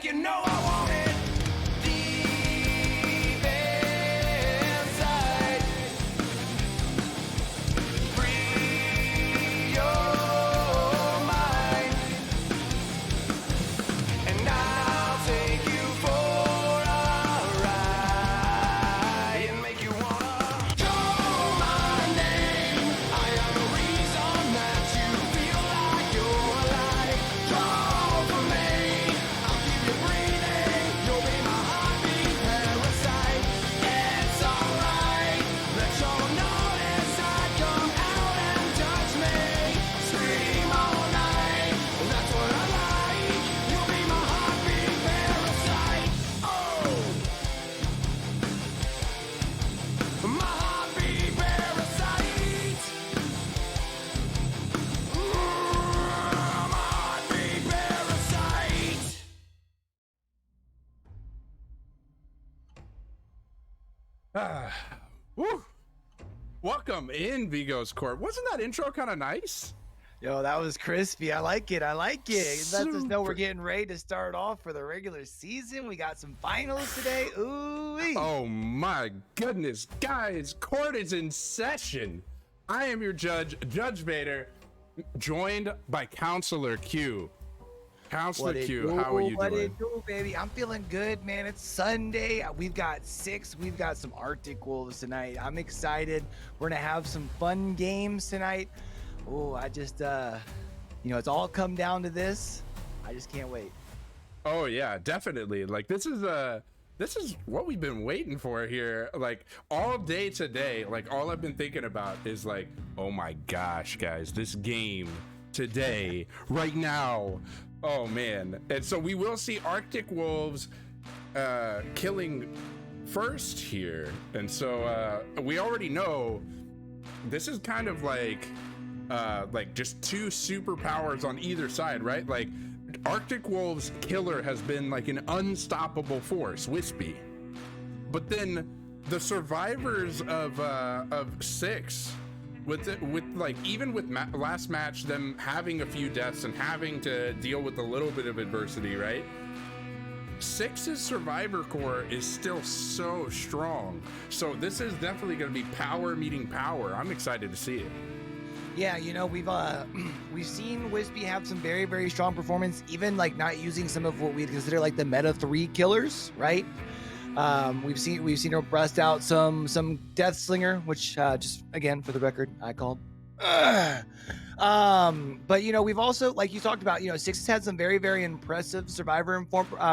you know I want it deep inside. Free your mind, and I'll take you for a ride and make you wanna call my name. I am the reason that you feel like you're alive. Call for me, I'll keep you breathing. You'll be my heartbeat parasite. It's alright, let your naughty side come out and touch me. Scream all night, that's what I like. You'll be my heartbeat parasite. Oh, my heartbeat parasite. My heartbeat parasite. Woo. Welcome in Vigo's Court. Wasn't that intro kind of nice? Yo, that was crispy. I like it. I like it. It lets us know we're Super. getting ready to start off for the regular season. We got some finals today. Ooh-wee. Oh my goodness, guys, court is in session. I am your judge, Judge Vader, joined by Counselor Q. Counselor What it Q, do? how are you What doing? it do, baby? I'm feeling good, man. It's Sunday. We've got six. We've got some Arctic Wolves tonight. I'm excited. We're gonna have some fun games tonight. Oh, I just, it's all come down to this. I just can't wait. Oh yeah, definitely. Like this is what we've been waiting for here. Like all day today, like all I've been thinking about is like, oh my gosh, guys, this game today, right now. Oh man. And so we will see Arctic Wolves killing first here. And so we already know this is kind of like just two superpowers on either side, right? Like Arctic Wolves killer has been like an unstoppable force, Wispy. But then the survivors of six, with like even with last match, them having a few deaths and having to deal with a little bit of adversity, right? Six's survivor core is still so strong. So this is definitely going to be power meeting power. I'm excited to see it. Yeah, we've seen Wispy have some very, very strong performance, even like not using some of what we'd consider like the meta 3 killers, right? We've seen her bust out some Death Slinger, which just again for the record I called. But we've also, like you talked about, Six has had some very, very impressive survivor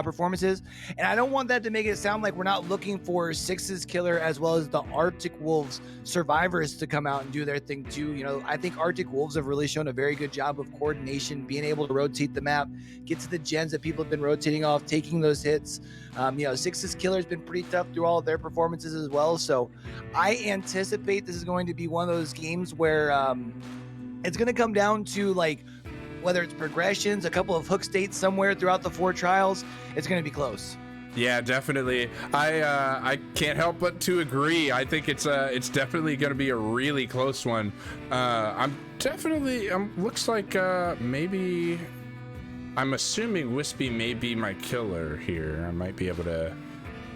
performances, and I don't want that to make it sound like we're not looking for Six's killer as well as the Arctic Wolves survivors to come out and do their thing too. I think Arctic Wolves have really shown a very good job of coordination, being able to rotate the map, get to the gens that people have been rotating off, taking those hits. Six's killer has been pretty tough through all of their performances as well. So I anticipate this is going to be one of those games where it's going to come down to like whether it's progressions, a couple of hook states somewhere throughout the 4 trials. It's going to be close. Yeah, definitely. I can't help but to agree. I think it's definitely going to be a really close one. Looks like maybe I'm assuming Wispy may be my killer here. I might be able to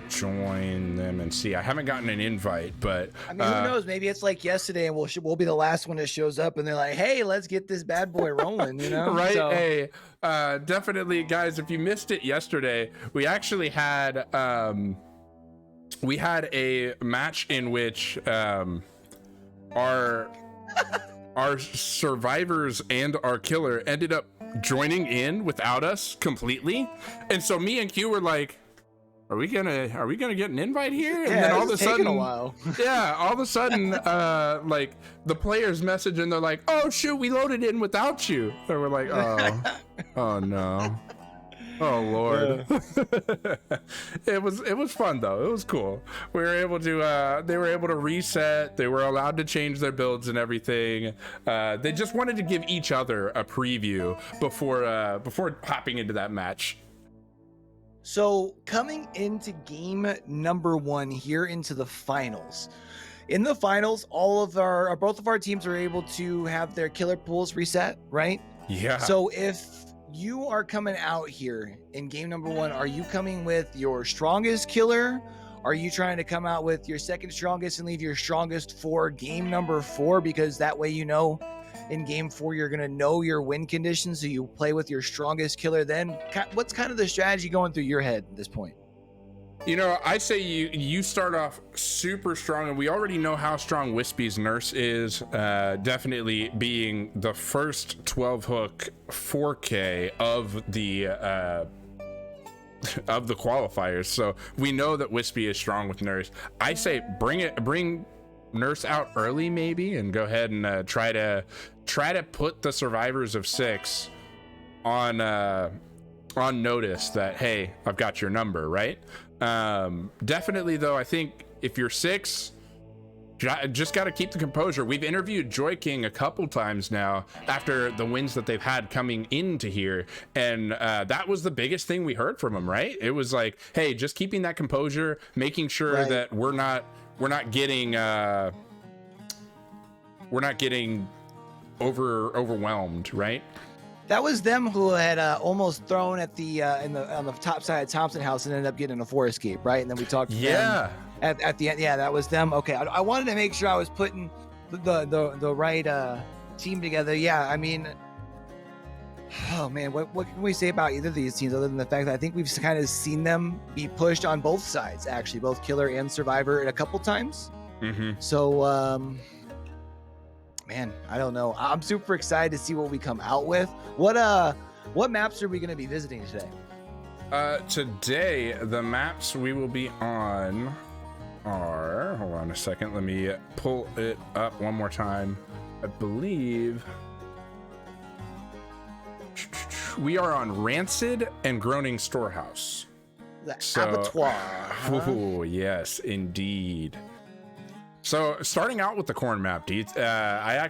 join them and see. I haven't gotten an invite, but I mean, who knows? Maybe it's like yesterday, and we'll be the last one that shows up, and they're like, "Hey, let's get this bad boy rolling," right? So, hey, definitely, guys. If you missed it yesterday, we actually had a match in which our survivors and our killer ended up joining in without us completely, and so me and Q were like, Are we gonna get an invite here? And then all of a sudden, while. all of a sudden, like the players message and they're like, "Oh shoot, we loaded in without you." And we're like, "Oh no, oh Lord." It was fun though. It was cool. We were able to. They were able to reset. They were allowed to change their builds and everything. They just wanted to give each other a preview before hopping into that match. So coming into game number 1 here into the finals. In the finals, both of our teams are able to have their killer pools reset, right? Yeah. So if you are coming out here in game number 1. Are you coming with your strongest killer? Are you trying to come out with your second strongest and leave your strongest for game number 4? Because that way, in game 4, you're going to know your win conditions. So you play with your strongest killer. Then what's kind of the strategy going through your head at this point? I say you start off super strong, and we already know how strong Wispy's nurse is, definitely being the first 12 hook 4K of the qualifiers. So we know that Wispy is strong with nurse. I say bring nurse out early maybe, and go ahead and try to put the survivors of 6 on notice that, hey, I've got your number, right? Definitely though, I think if you're 6, just got to keep the composure. We've interviewed Joy King a couple times now after the wins that they've had coming into here, and that was the biggest thing we heard from him, right? It was like, hey, just keeping that composure, making sure that we're not getting overwhelmed, right? That was them who had almost thrown at the on the top side of Thompson House and ended up getting a 4 escape, right? And then we talked to them at the end. Yeah, that was them. Okay, I wanted to make sure I was putting the right team together. Yeah, I mean, oh man, what can we say about either of these teams other than the fact that I think we've kind of seen them be pushed on both sides, actually, both Killer and Survivor, a couple times. So man, I don't know. I'm super excited to see what we come out with. What maps are we going to be visiting today? Today, the maps we will be on are, hold on a second, let me pull it up one more time. I believe we are on Rancid and Groaning Storehouse. The Abattoir. Oh, yes, indeed. So starting out with the corn map, dude, I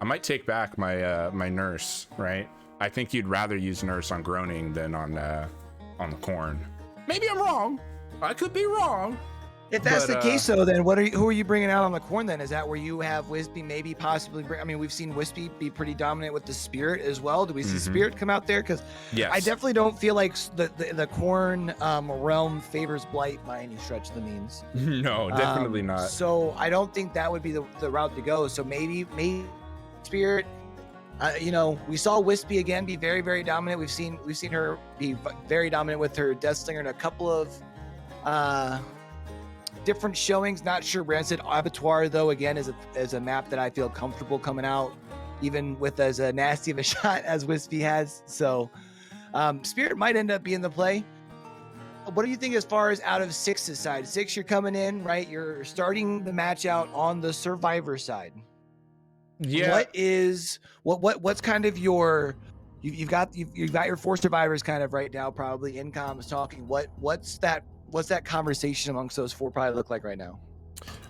might take back my nurse, right? I think you'd rather use nurse on Groaning than on the corn. Maybe I'm wrong. I could be wrong. If that's the case, though, then who are you bringing out on the corn then? Is that where you have Wispy maybe possibly I mean, we've seen Wispy be pretty dominant with the Spirit as well. Do we see Spirit come out there? Because I definitely don't feel like the corn realm favors Blight by any stretch of the means. No, definitely not. So I don't think that would be the route to go. So maybe Spirit. We saw Wispy again be very, very dominant. We've seen her be very dominant with her Deathslinger in a couple of different showings. Not sure Rancid. Abattoir, though, again, is a map that I feel comfortable coming out, even with as nasty of a shot as Wispy has. So Spirit might end up being the play. What do you think as far as out of 6's side? 6, you're coming in, right? You're starting the match out on the Survivor side. Yeah. What's kind of your you've got your 4 survivors kind of right now, probably in comms talking. What's that conversation amongst those 4 probably look like right now?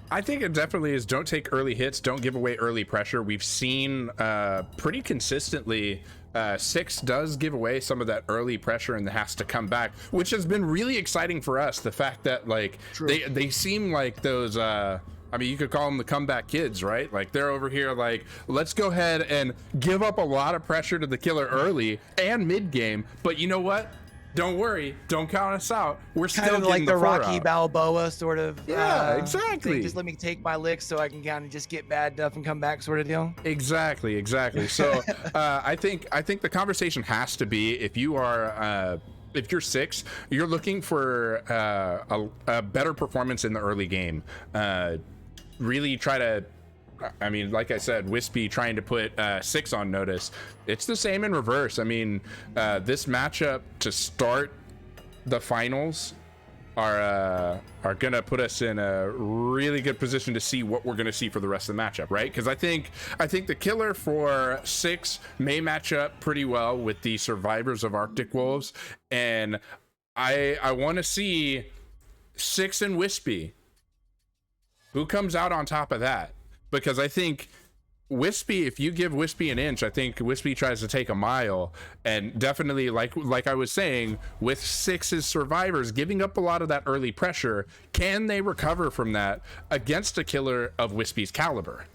I think it definitely is, don't take early hits, don't give away early pressure. We've seen pretty consistently 6 does give away some of that early pressure and has to come back, which has been really exciting for us. The fact that they seem like those I mean, you could call them the comeback kids, right? Like, they're over here like, let's go ahead and give up a lot of pressure to the killer early and mid game, but you know what? Don't worry, don't count us out. We're kind still of like the Rocky out. Balboa sort of. Yeah, exactly. Thing. Just let me take my licks so I can kind of just get bad enough and come back, sort of deal. Exactly. So I think the conversation has to be, if you're 6, you're looking for a better performance in the early game. Really try to, I mean, like I said, Wispy trying to put 6 on notice. It's the same in reverse. I mean, this matchup to start the finals are gonna put us in a really good position to see what we're gonna see for the rest of the matchup, right? Because I think the killer for 6 may match up pretty well with the survivors of Arctic Wolves, and I want to see 6 and Wispy. Who comes out on top of that? Because I think Wispy, if you give Wispy an inch, I think Wispy tries to take a mile. And definitely, like I was saying, with 6's survivors giving up a lot of that early pressure, can they recover from that against a killer of Wispy's caliber?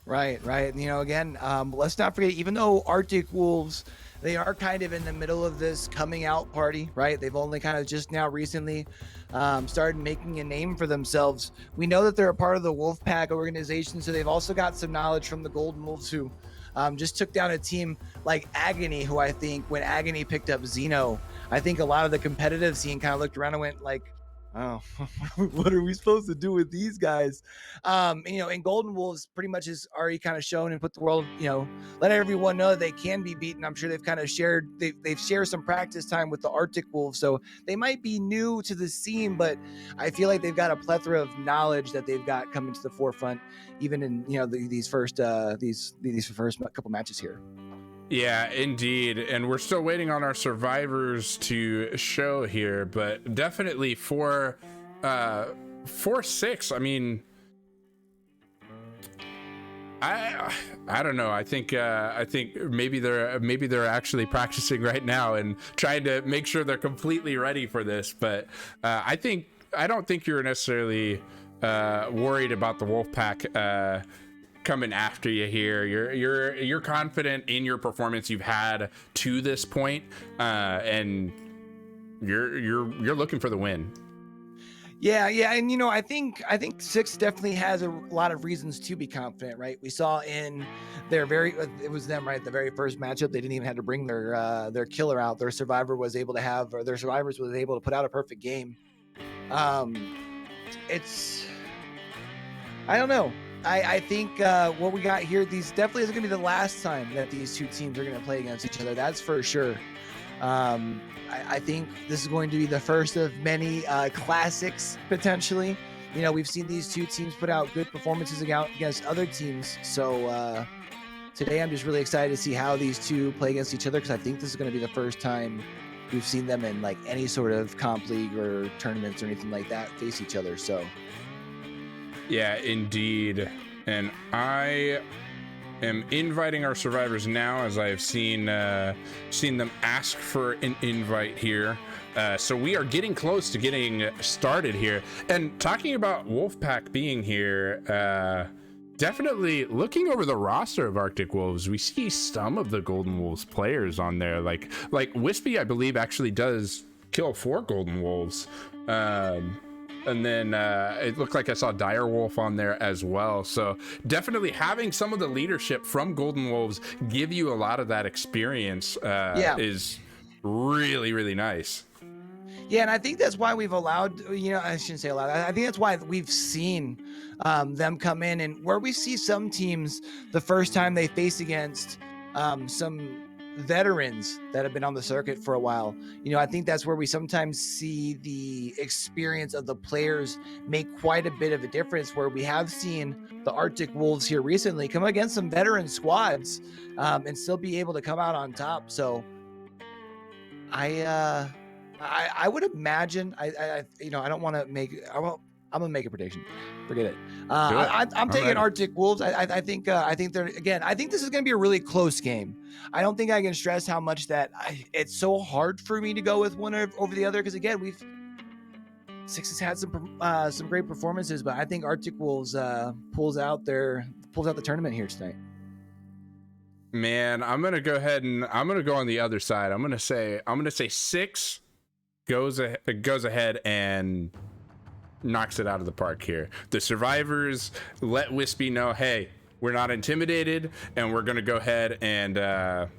Right. Again, let's not forget, even though Arctic Wolves they are kind of in the middle of this coming out party, right? They've only kind of just now recently started making a name for themselves. We know that they're a part of the Wolfpack organization, so they've also got some knowledge from the Golden Wolves, who just took down a team like Agony, who I think when Agony picked up Xeno, I think a lot of the competitive scene kind of looked around and went like, oh, what are we supposed to do with these guys? And Golden Wolves pretty much has already kind of shown and put the world, let everyone know that they can be beaten. I'm sure they've kind of they've shared some practice time with the Arctic Wolves, so they might be new to the scene, but I feel like they've got a plethora of knowledge that they've got coming to the forefront, even in these first couple matches here. Yeah, indeed. And we're still waiting on our survivors to show here, but definitely for 6, I mean, I don't know. I think maybe they're actually practicing right now and trying to make sure they're completely ready for this. But I don't think you're necessarily worried about the Wolfpack coming after you here. You're confident in your performance you've had to this point, and you're looking for the win. Yeah, and I think 6 definitely has a lot of reasons to be confident, right? We saw in their it was them, right? The very first matchup, they didn't even have to bring their killer out. Their survivors was able to put out a perfect game. It's, I don't know. I think what we got here, these definitely isn't going to be the last time that these two teams are going to play against each other. That's for sure. I think this is going to be the first of many classics, potentially. We've seen these two teams put out good performances against other teams. So today I'm just really excited to see how these two play against each other, because I think this is going to be the first time we've seen them in like any sort of comp league or tournaments or anything like that face each other. So yeah, indeed. And I am inviting our survivors now, as I have seen them ask for an invite here. So we are getting close to getting started here. And talking about Wolfpack being here, definitely looking over the roster of Arctic Wolves, we see some of the Golden Wolves players on there. Like Wispy, I believe, actually does kill 4 Golden Wolves. And then it looked like I saw Direwolf on there as well. So definitely having some of the leadership from Golden Wolves give you a lot of that experience is really, really nice. Yeah, and I think that's why we've allowed, I shouldn't say allowed, I think that's why we've seen them come in, and where we see some teams the first time they face against some veterans that have been on the circuit for a while, I think that's where we sometimes see the experience of the players make quite a bit of a difference, where we have seen the Arctic Wolves here recently come against some veteran squads and still be able to come out on top. So I would imagine, I don't want to make, I'm gonna make a prediction. Forget it. I'm taking right. Arctic Wolves. I think they're, again, I think this is going to be a really close game. I don't think I can stress how much that it's so hard for me to go with one over the other, because again, 6 has had some great performances, but I think Arctic Wolves pulls out the tournament here tonight. Man, I'm gonna go ahead and I'm gonna go on the other side. I'm gonna say 6 goes ahead and knocks it out of the park here. The survivors let Wispy know, hey, we're not intimidated, and we're gonna go ahead and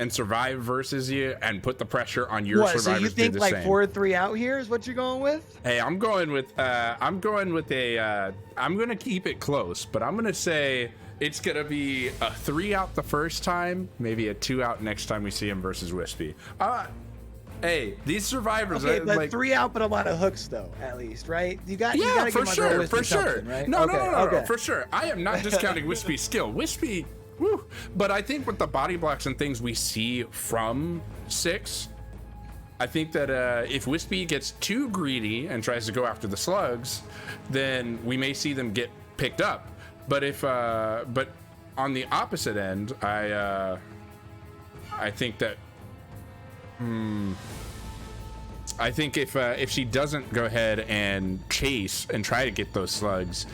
survive versus you and put the pressure on your survivors. So you think like 4-3 out here is what you're going with? Hey, I'm going with I'm gonna keep it close, but I'm gonna say it's gonna be a 3 out the first time, maybe a 2 out next time we see him versus Wispy. Hey, these survivors, okay, but like 3 out, but a lot of hooks though, at least, right? You got for sure, right? No, for sure. I am not discounting Wispy's skill. Wispy, woo. But I think with the body blocks and things we see from 6, I think that if Wispy gets too greedy and tries to go after the slugs, then we may see them get picked up. But but on the opposite end, I think that. I think if she doesn't go ahead and chase and try to get those slugs,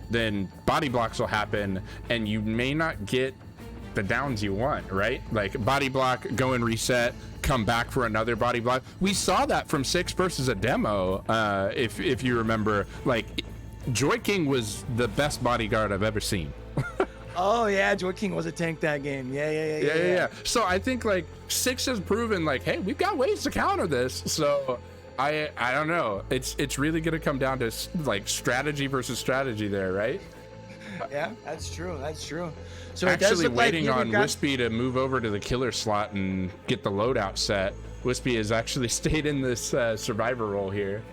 then body blocks will happen, and you may not get the downs you want, right? Like body block, go and reset, come back for another body block. We saw that from 6 versus a demo, if you remember. Like Joy King was the best bodyguard I've ever seen. Oh yeah, Joy King was a tank that game. Yeah. So I think like 6 has proven like, hey, we've got ways to counter this. So I don't know. It's really gonna come down to like strategy versus strategy there, right? Yeah, that's true. So it does Actually look waiting like on Wispy to move over to the killer slot and get the loadout set. Wispy has actually stayed in this survivor role here.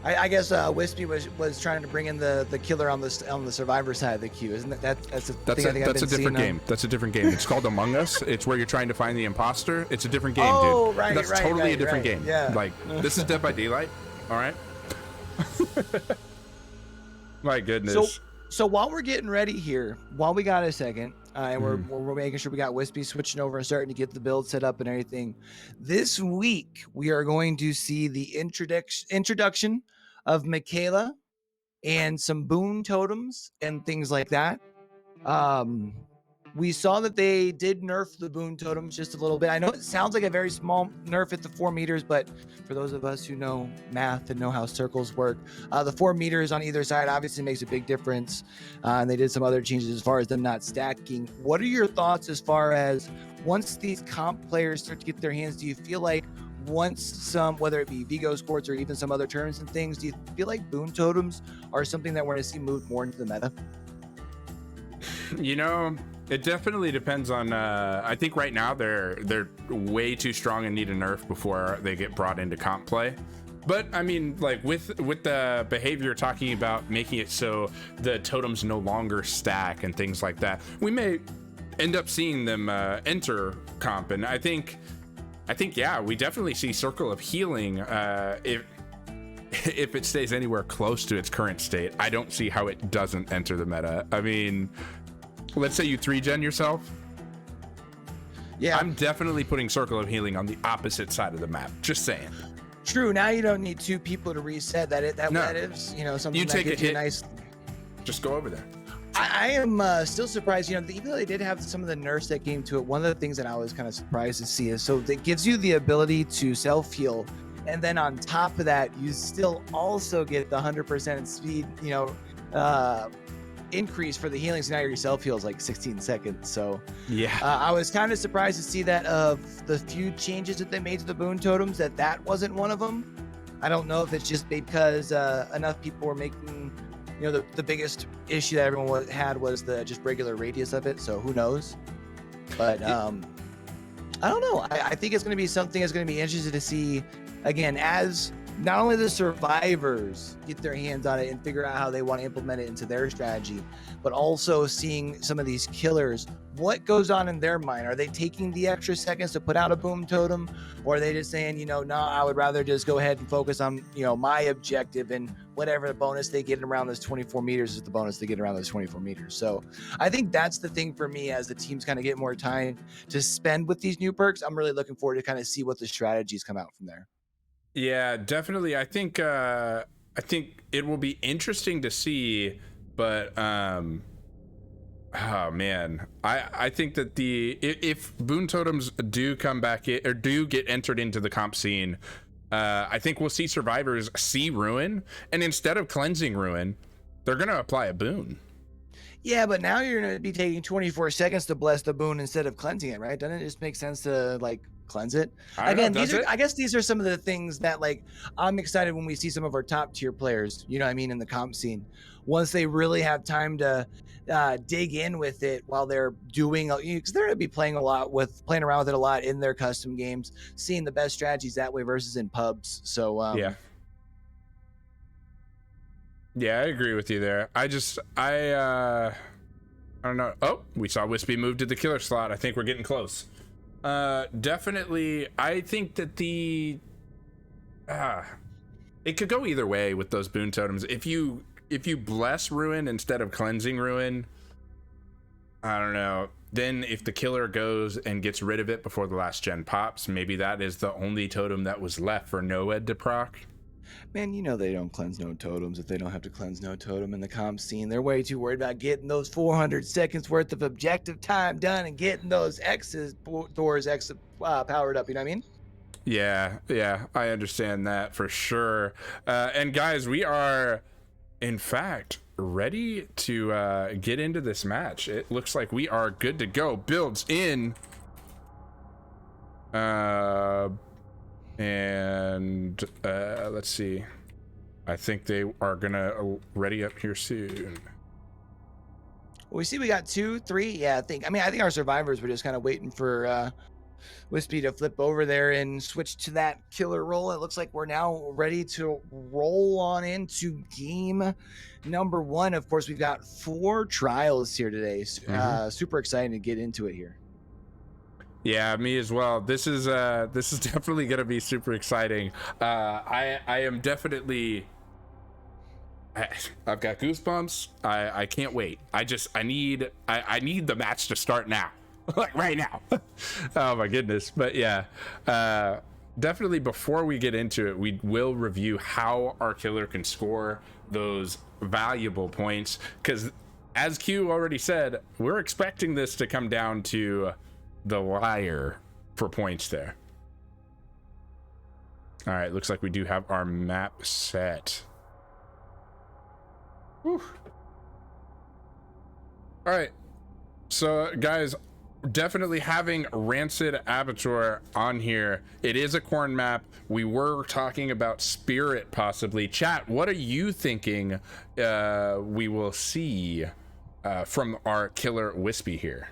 I guess Wispy was trying to bring in the killer on the survivor side of the queue, isn't it? That's a different game. That's a different game. It's called Among Us. It's where you're trying to find the imposter. It's a different game, oh, dude. Right, That's right, totally right, a different right. game. Yeah. Like this is Dead by Daylight. All right. My goodness. So while we're getting ready here, while we got a second, and we're making sure we got Wispy switching over and starting to get the build set up and everything, this week we are going to see the introduction of Michaela and some boon totems and things like that. We saw that they did nerf the boon totems just a little bit. I know it sounds like a very small nerf at the 4 meters, but for those of us who know math and know how circles work, the 4 meters on either side obviously makes a big difference. And they did some other changes as far as them not stacking. What are your thoughts as far as once these comp players start to get their hands, do you feel like once some, whether it be Vigo sports or even some other terms and things, do you feel like boon totems are something that we're going to see move more into the meta? You know, it definitely depends on. I think right now they're way too strong and need a nerf before they get brought into comp play. But I mean, like with the behavior talking about making it so the totems no longer stack and things like that, we may end up seeing them enter comp. And I think yeah, we definitely see Circle of Healing if it stays anywhere close to its current state. I don't see how it doesn't enter the meta. I mean, let's say you 3-gen yourself. Yeah, I'm definitely putting Circle of Healing on the opposite side of the map. Just saying. True. Now you don't need 2 people to reset. That is, something You that take a gives you hit. nice. Just go over there. I am still surprised, even though they did have some of the nerfs that came to it, one of the things that I was kind of surprised to see is, so it gives you the ability to self-heal, and then on top of that, you still also get the 100% speed, increase for the healing, so now your self-heal is like 16 seconds, so Yeah. I was kind of surprised to see that of the few changes that they made to the boon totems, that wasn't one of them. I don't know if it's just because enough people were making, the biggest issue that everyone had was the just regular radius of it. So who knows? But I don't know. I think it's going to be something that's going to be interesting to see, again, as not only the survivors get their hands on it and figure out how they want to implement it into their strategy, but also seeing some of these killers, what goes on in their mind. Are they taking the extra seconds to put out a boom totem, or are they just saying, no, I would rather just go ahead and focus on, my objective, and whatever the bonus they get around those 24 meters is the bonus they get around those 24 meters. So I think that's the thing for me, as the teams kind of get more time to spend with these new perks. I'm really looking forward to kind of see what the strategies come out from there. Yeah, definitely. I think it will be interesting to see, but oh man, I think that if boon totems do come back or do get entered into the comp scene, I think we'll see survivors see ruin, and instead of cleansing ruin, they're gonna apply a boon. Yeah, but now you're going to be taking 24 seconds to bless the boon instead of cleansing it, right? Doesn't it just make sense to cleanse it? I don't know, I guess these are some of the things that I'm excited when we see some of our top tier players, in the comp scene, once they really have time to dig in with it while they're doing, because they're going to be playing around with it a lot in their custom games, seeing the best strategies that way versus in pubs. So Yeah, I agree with you there. I don't know. Oh, we saw Wispy move to the killer slot. I think we're getting close. Definitely, I think that it could go either way with those boon totems. If you bless ruin instead of cleansing ruin, I don't know. Then if the killer goes and gets rid of it before the last gen pops, maybe that is the only totem that was left for Noed to proc. Man, you know they don't cleanse no totems if they don't have to cleanse no totem in the comp scene. They're way too worried about getting those 400 seconds worth of objective time done and getting those X's doors X powered up. You know what I mean? Yeah, I understand that for sure. And guys, we are, in fact, ready to get into this match. It looks like we are good to go. Builds in. And let's see. I think they are gonna ready up here soon. We see we got 2, 3. Yeah, I think our survivors were just kind of waiting for Wispy to flip over there and switch to that killer role. It looks like we're now ready to roll on into game number 1. Of course, we've got 4 trials here today. Super excited to get into it here. Yeah, me as well. This is definitely gonna be super exciting. I am definitely. I've got goosebumps. I can't wait. I need the match to start now. Like right now. Oh my goodness. But yeah, definitely before we get into it, we will review how our killer can score those valuable points, because as Q already said, we're expecting this to come down to the wire for points there. All right, looks like we do have our map set. Whew. All right, so guys, definitely having Rancid Abattoir on here. It is a corn map. We were talking about Spirit possibly. Chat, what are you thinking we will see from our killer Wispy here?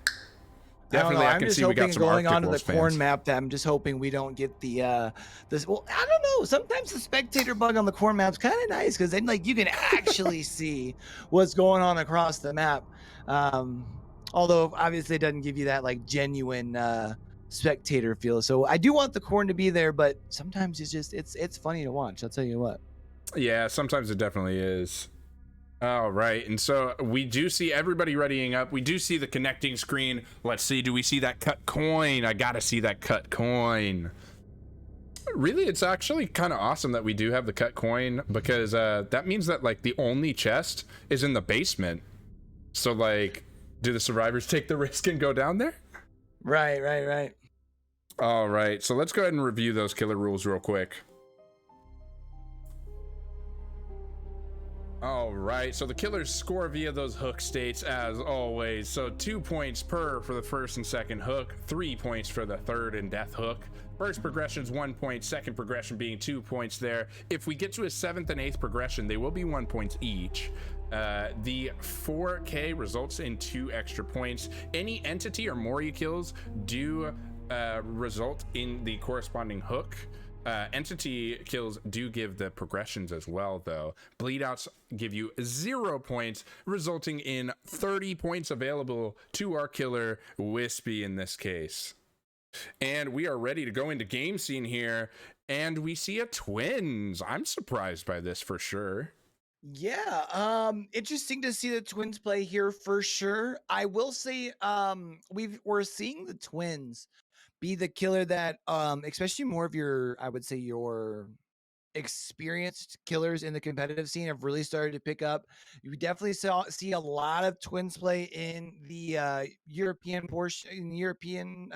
Definitely, I'm just hoping going on to the corn fans. map that I'm just hoping we don't get the this. Well, I don't know. Sometimes the spectator bug on the corn map's kind of nice because then like you can actually see what's going on across the map. Although obviously it doesn't give you that like genuine spectator feel. So I do want the corn to be there, but sometimes it's funny to watch. I'll tell you what. Yeah, sometimes it definitely is. All right, and so we do see everybody readying up. We do see the connecting screen. Let's see, do we see that cut coin? I gotta see that cut coin. Really, it's actually kind of awesome that we do have the cut coin, because that means that like the only chest is in the basement. So like, do the survivors take the risk and go down there? Right. All right, so let's go ahead and review those killer rules real quick. All right, so the killers score via those hook states as always. So 2 points per for the first and second hook, 3 points for the third and death hook. First progression is 1 point, second progression being 2 points there. If we get to a 7th and 8th progression, they will be 1 point each. The 4K results in 2 extra points. Any entity or Mori kills do result in the corresponding hook. Entity kills do give the progressions as well, though. Bleed outs give you 0 points, resulting in 30 points available to our killer Wispy in this case. And we are ready to go into game scene here, and we see a twins. I'm surprised by this for sure. Yeah, interesting to see the twins play here for sure. I will say, we're seeing the twins be the killer that, especially more of your, I would say your experienced killers in the competitive scene have really started to pick up. You definitely see a lot of twins play in the European portion, in European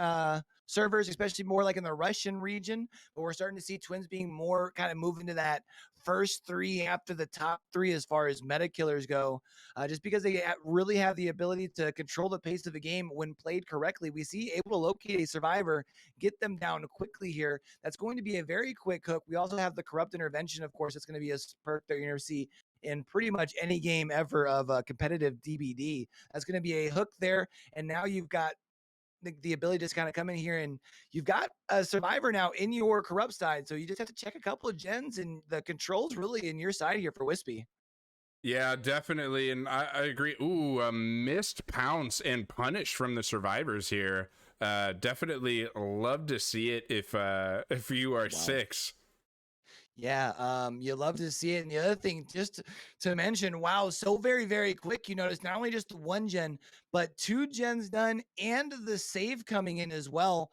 servers, especially more like in the Russian region. But we're starting to see twins being more kind of moving to that first 3 after the top 3 as far as meta killers go, just because they really have the ability to control the pace of the game when played correctly. We see able to locate a survivor, get them down quickly here. That's going to be a very quick hook. We also have the corrupt intervention, of course. It's going to be a perk that you're going to see in pretty much any game ever of a competitive DBD. That's going to be a hook there, and now you've got the ability to just kind of come in here, and you've got a survivor now in your corrupt side. So you just have to check a couple of gens, and the control's really in your side here for Wispy. Yeah, definitely, and I agree. Ooh, a missed pounce and punish from the survivors here. Definitely love to see it if you are 6. Yeah, you love to see it. And the other thing, just to mention, wow, so very, very quick. You notice not only just the 1 gen, but 2 gens done and the save coming in as well.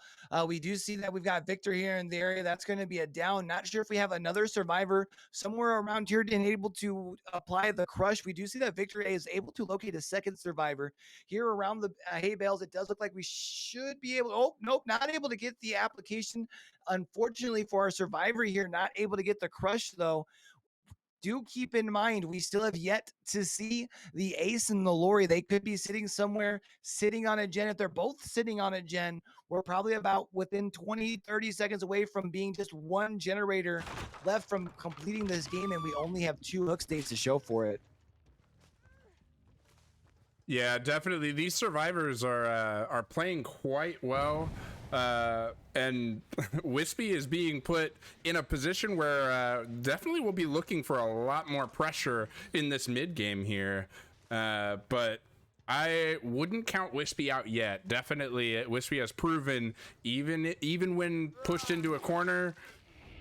We do see that we've got Victor here in the area. That's going to be a down. Not sure if we have another survivor somewhere around here and able to apply the crush. We do see that Victor is able to locate a second survivor here around the hay bales. It does look like we should be able. Oh, nope, not able to get the application. Unfortunately for our survivor here, not able to get the crush though. Do keep in mind, we still have yet to see the ace and the lorry. They could be sitting somewhere, sitting on a gen. If they're both sitting on a gen, we're probably about within 20, 30 seconds away from being just one generator left from completing this game, and we only have 2 hook states to show for it. Yeah, definitely. These survivors are playing quite well, and Wispy is being put in a position where definitely will be looking for a lot more pressure in this mid game here. But I wouldn't count Wispy out yet. Definitely, Wispy has proven even when pushed into a corner,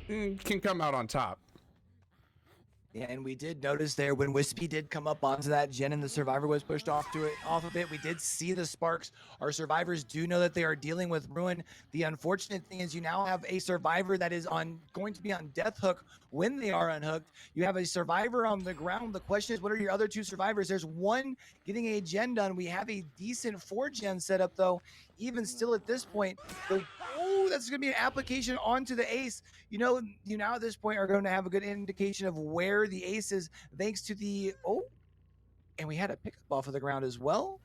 can come out on top. Yeah, and we did notice there when Wispy did come up onto that gen and the survivor was pushed off of it, we did see the sparks. Our survivors do know that they are dealing with ruin. The unfortunate thing is you now have a survivor that is going to be on death hook when they are unhooked. You have a survivor on the ground. The question is, what are your other 2 survivors? There's one getting a gen done. We have a decent 4 gen setup though. Even still at this point, that's going to be an application onto the ace. You now at this point are going to have a good indication of where the ace is thanks to and we had a pickup off of the ground as well.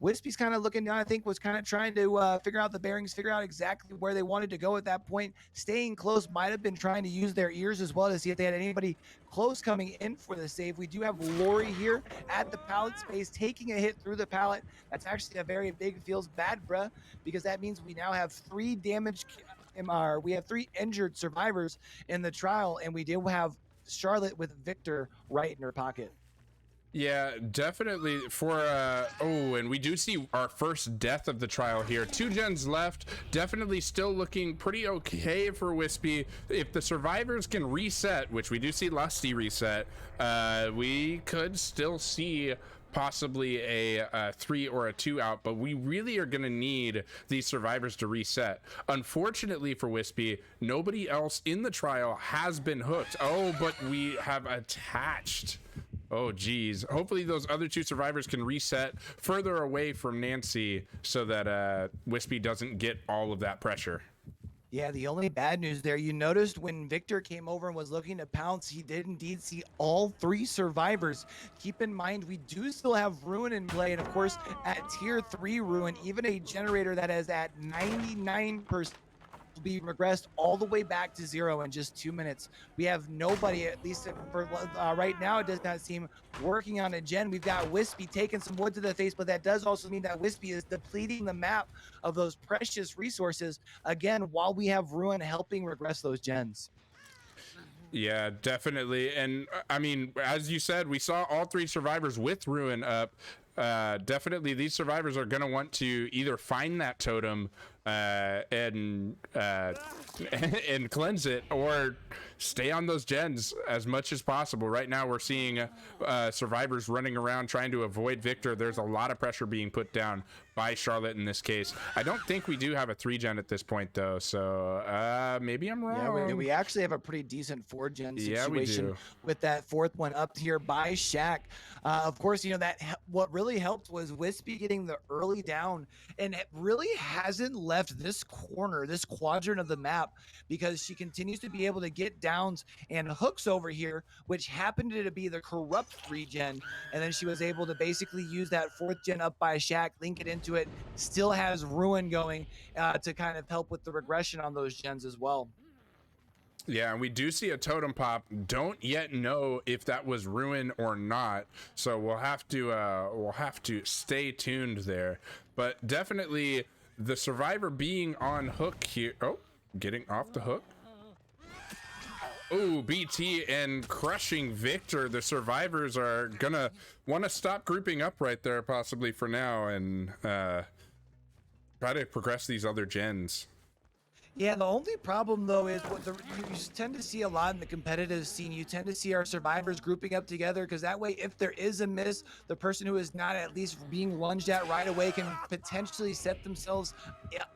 Wispy's kind of looking down, I think was kind of trying to figure out the bearings, figure out exactly where they wanted to go at that point. Staying close, might have been trying to use their ears as well to see if they had anybody close coming in for the save. We do have Lori here at the pallet space, taking a hit through the pallet. That's actually a very big, feels bad, bruh, because that means we now have 3 damaged MR. We have 3 injured survivors in the trial, and we do have Charlotte with Victor right in her pocket. Yeah, definitely for and we do see our first death of the trial here. 2 gens left. Definitely still looking pretty okay for Wispy. If the survivors can reset, which we do see Lusty reset, we could still see possibly a 3 or a 2 out, but we really are going to need these survivors to reset. Unfortunately for Wispy, nobody else in the trial has been hooked. Oh, but we have attached. Oh, geez. Hopefully those other 2 survivors can reset further away from Nancy so that Wispy doesn't get all of that pressure. Yeah, the only bad news there, you noticed when Victor came over and was looking to pounce, he did indeed see all 3 survivors. Keep in mind, we do still have Ruin in play, and of course, at tier 3 Ruin, even a generator that is at 99% will be regressed all the way back to 0 in just 2 minutes. We have nobody, at least for right now, it does not seem working on a gen. We've got Wispy taking some wood to the face, but that does also mean that Wispy is depleting the map of those precious resources, again, while we have Ruin helping regress those gens. Yeah, definitely. And I mean, as you said, we saw all 3 survivors with Ruin up. Definitely these survivors are going to want to either find that totem and cleanse it, or stay on those gens as much as possible. Right now we're seeing survivors running around trying to avoid Victor. There's a lot of pressure being put down by Charlotte in this case. I don't think we do have a 3 gen at this point though, so maybe I'm wrong. Yeah, we actually have a pretty decent 4 gen situation, yeah, with that 4th one up here by Shaq. Of course, what really helped was Wispy getting the early down, and it really hasn't left this corner, this quadrant of the map, because she continues to be able to get downs and hooks over here, which happened to be the corrupt 3 gen, and then she was able to basically use that 4th gen up by Shaq, link it into it, still has Ruin going to kind of help with the regression on those gens as well. Yeah, and we do see a totem pop. Don't yet know if that was Ruin or not, so we'll have to stay tuned there. But definitely the survivor being on hook here. Oh, getting off the hook. Oh, BT and crushing Victor. The survivors are gonna want to stop grouping up right there, possibly for now, and try to progress these other gens. Yeah, the only problem though is you tend to see a lot in the competitive scene. You tend to see our survivors grouping up together because that way, if there is a miss, the person who is not at least being lunged at right away can potentially set themselves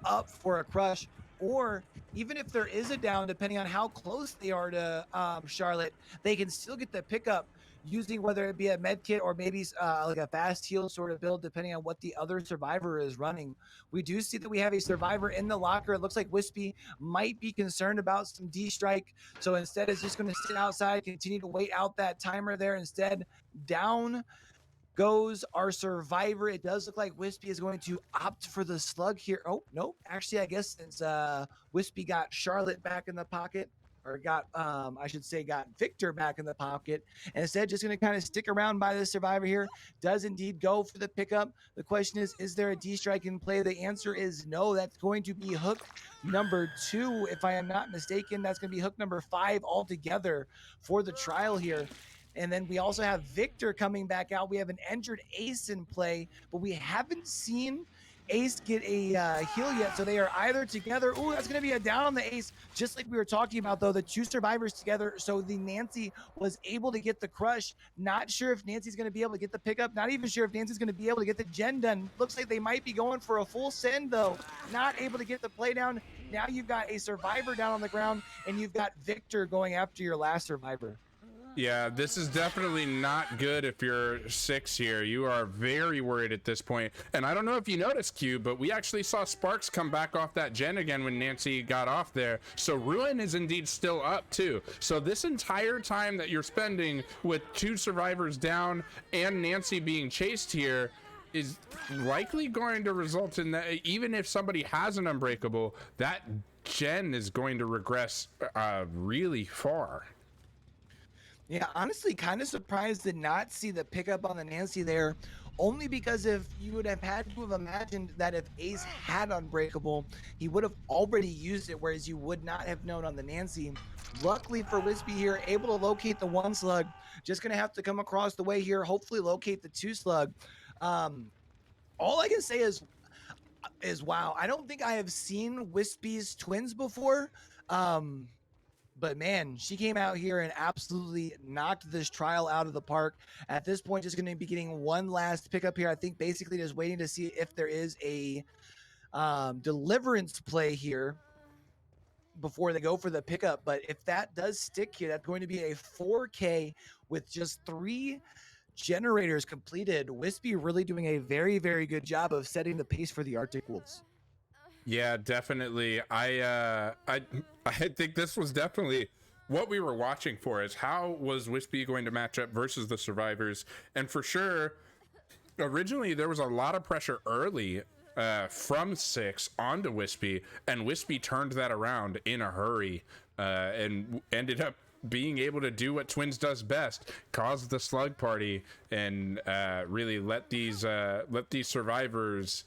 up for a crush. Or even if there is a down, depending on how close they are to Charlotte, they can still get the pickup using whether it be a med kit or maybe like a fast heal sort of build, depending on what the other survivor is running. We do see that we have a survivor in the locker. It looks like Wispy might be concerned about some D strike. So instead, is just going to sit outside, continue to wait out that timer there. Instead, down goes our survivor. It does look like Wispy is going to opt for the slug here. Oh, no. Actually, I guess since Wispy got Charlotte back in the pocket, or got I should say got Victor back in the pocket, and instead just going to kind of stick around by the survivor here. Does indeed go for the pickup. The question is there a D strike in play? The answer is no. That's going to be hook number 2, if I am not mistaken. That's going to be hook number 5 altogether for the trial here. And then we also have Victor coming back out. We have an injured Ace in play, but we haven't seen Ace get a heal yet. So they are either together. Ooh, that's going to be a down on the Ace. Just like we were talking about, though, the 2 survivors together. So the Nancy was able to get the crush. Not sure if Nancy's going to be able to get the pickup. Not even sure if Nancy's going to be able to get the gen done. Looks like they might be going for a full send, though. Not able to get the play down. Now you've got a survivor down on the ground, and you've got Victor going after your last survivor. Yeah, this is definitely not good if you're 6 here. You are very worried at this point. And I don't know if you noticed, Q, but we actually saw Sparks come back off that gen again when Nancy got off there. So Ruin is indeed still up too. So this entire time that you're spending with 2 survivors down and Nancy being chased here is likely going to result in that even if somebody has an unbreakable, that gen is going to regress really far. Yeah, honestly, kind of surprised to not see the pickup on the Nancy there, only because if you would have had to have imagined that if Ace had Unbreakable, he would have already used it, whereas you would not have known on the Nancy. Luckily for Wispy here, able to locate the 1 slug, just going to have to come across the way here, hopefully locate the 2 slug. All I can say is wow, I don't think I have seen Wispy's twins before. But man, she came out here and absolutely knocked this trial out of the park. At this point, just going to be getting one last pickup here. I think basically just waiting to see if there is a deliverance play here before they go for the pickup. But if that does stick here, that's going to be a 4K with just 3 generators completed. Wispy really doing a very, very good job of setting the pace for the Arctic Wolves. Yeah, definitely. I think this was definitely what we were watching for, is how was Wispy going to match up versus the survivors. And for sure, originally there was a lot of pressure early from 6 onto Wispy, and Wispy turned that around in a hurry and ended up being able to do what Twins does best, cause the slug party, and really let these survivors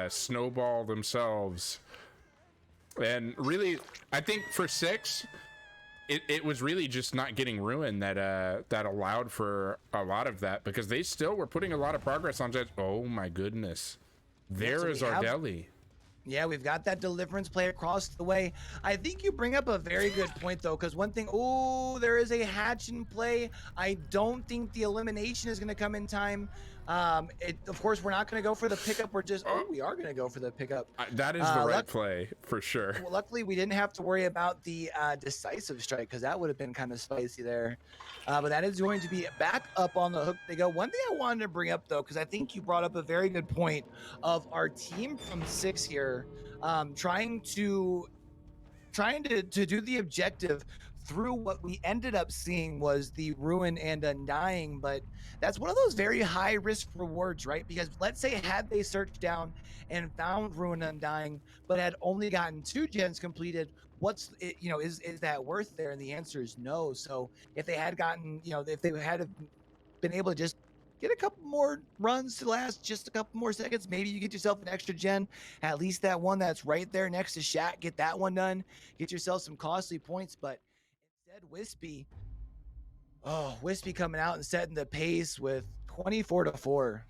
snowball themselves. And really, I think for 6, it was really just not getting Ruin that allowed for a lot of that, because they still were putting a lot of progress on Jets. Oh my goodness, there is our deli. Yeah, we've got that deliverance play across the way. I think you bring up a very good point, though, because one thing, oh, there is a hatch in play. I don't think the elimination is going to come in time. Of course, we're not going to go for the pickup. We are going to go for the pickup. That is the right play, for sure. Well, luckily, we didn't have to worry about the decisive strike, because that would have been kind of spicy there. But that is going to be back up on the hook they go. One thing I wanted to bring up, though, because I think you brought up a very good point of our team from 6 here trying to do the objective through what we ended up seeing was the Ruin and Undying. But that's one of those very high risk rewards, right? Because let's say had they searched down and found Ruin Undying, but had only gotten 2 gens completed, is that worth there? And the answer is no. So if they had gotten, if they had been able to just get a couple more runs to last just a couple more seconds, maybe you get yourself an extra gen, at least that one that's right there next to Shat, get that one done, get yourself some costly points. But instead, Wispy coming out and setting the pace with 24-4.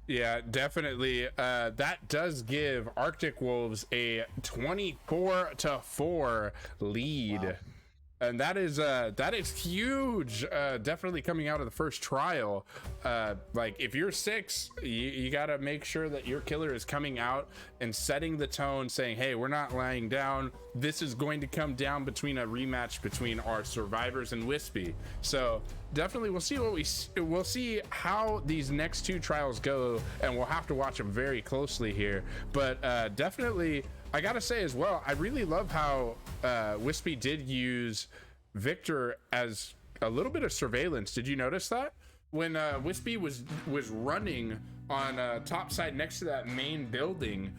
Yeah, definitely. That does give Arctic Wolves a 24-4 lead. Wow. And that is huge. Definitely coming out of the first trial. Like if you're six, you got to make sure that your killer is coming out and setting the tone, saying, hey, we're not lying down. This is going to come down between a rematch between our survivors and Wispy. So definitely we'll see how these next two trials go, and we'll have to watch them very closely here. But definitely, I gotta say as well, I really love how Wispy did use Victor as a little bit of surveillance. Did you notice that? When Wispy was running on top side next to that main building,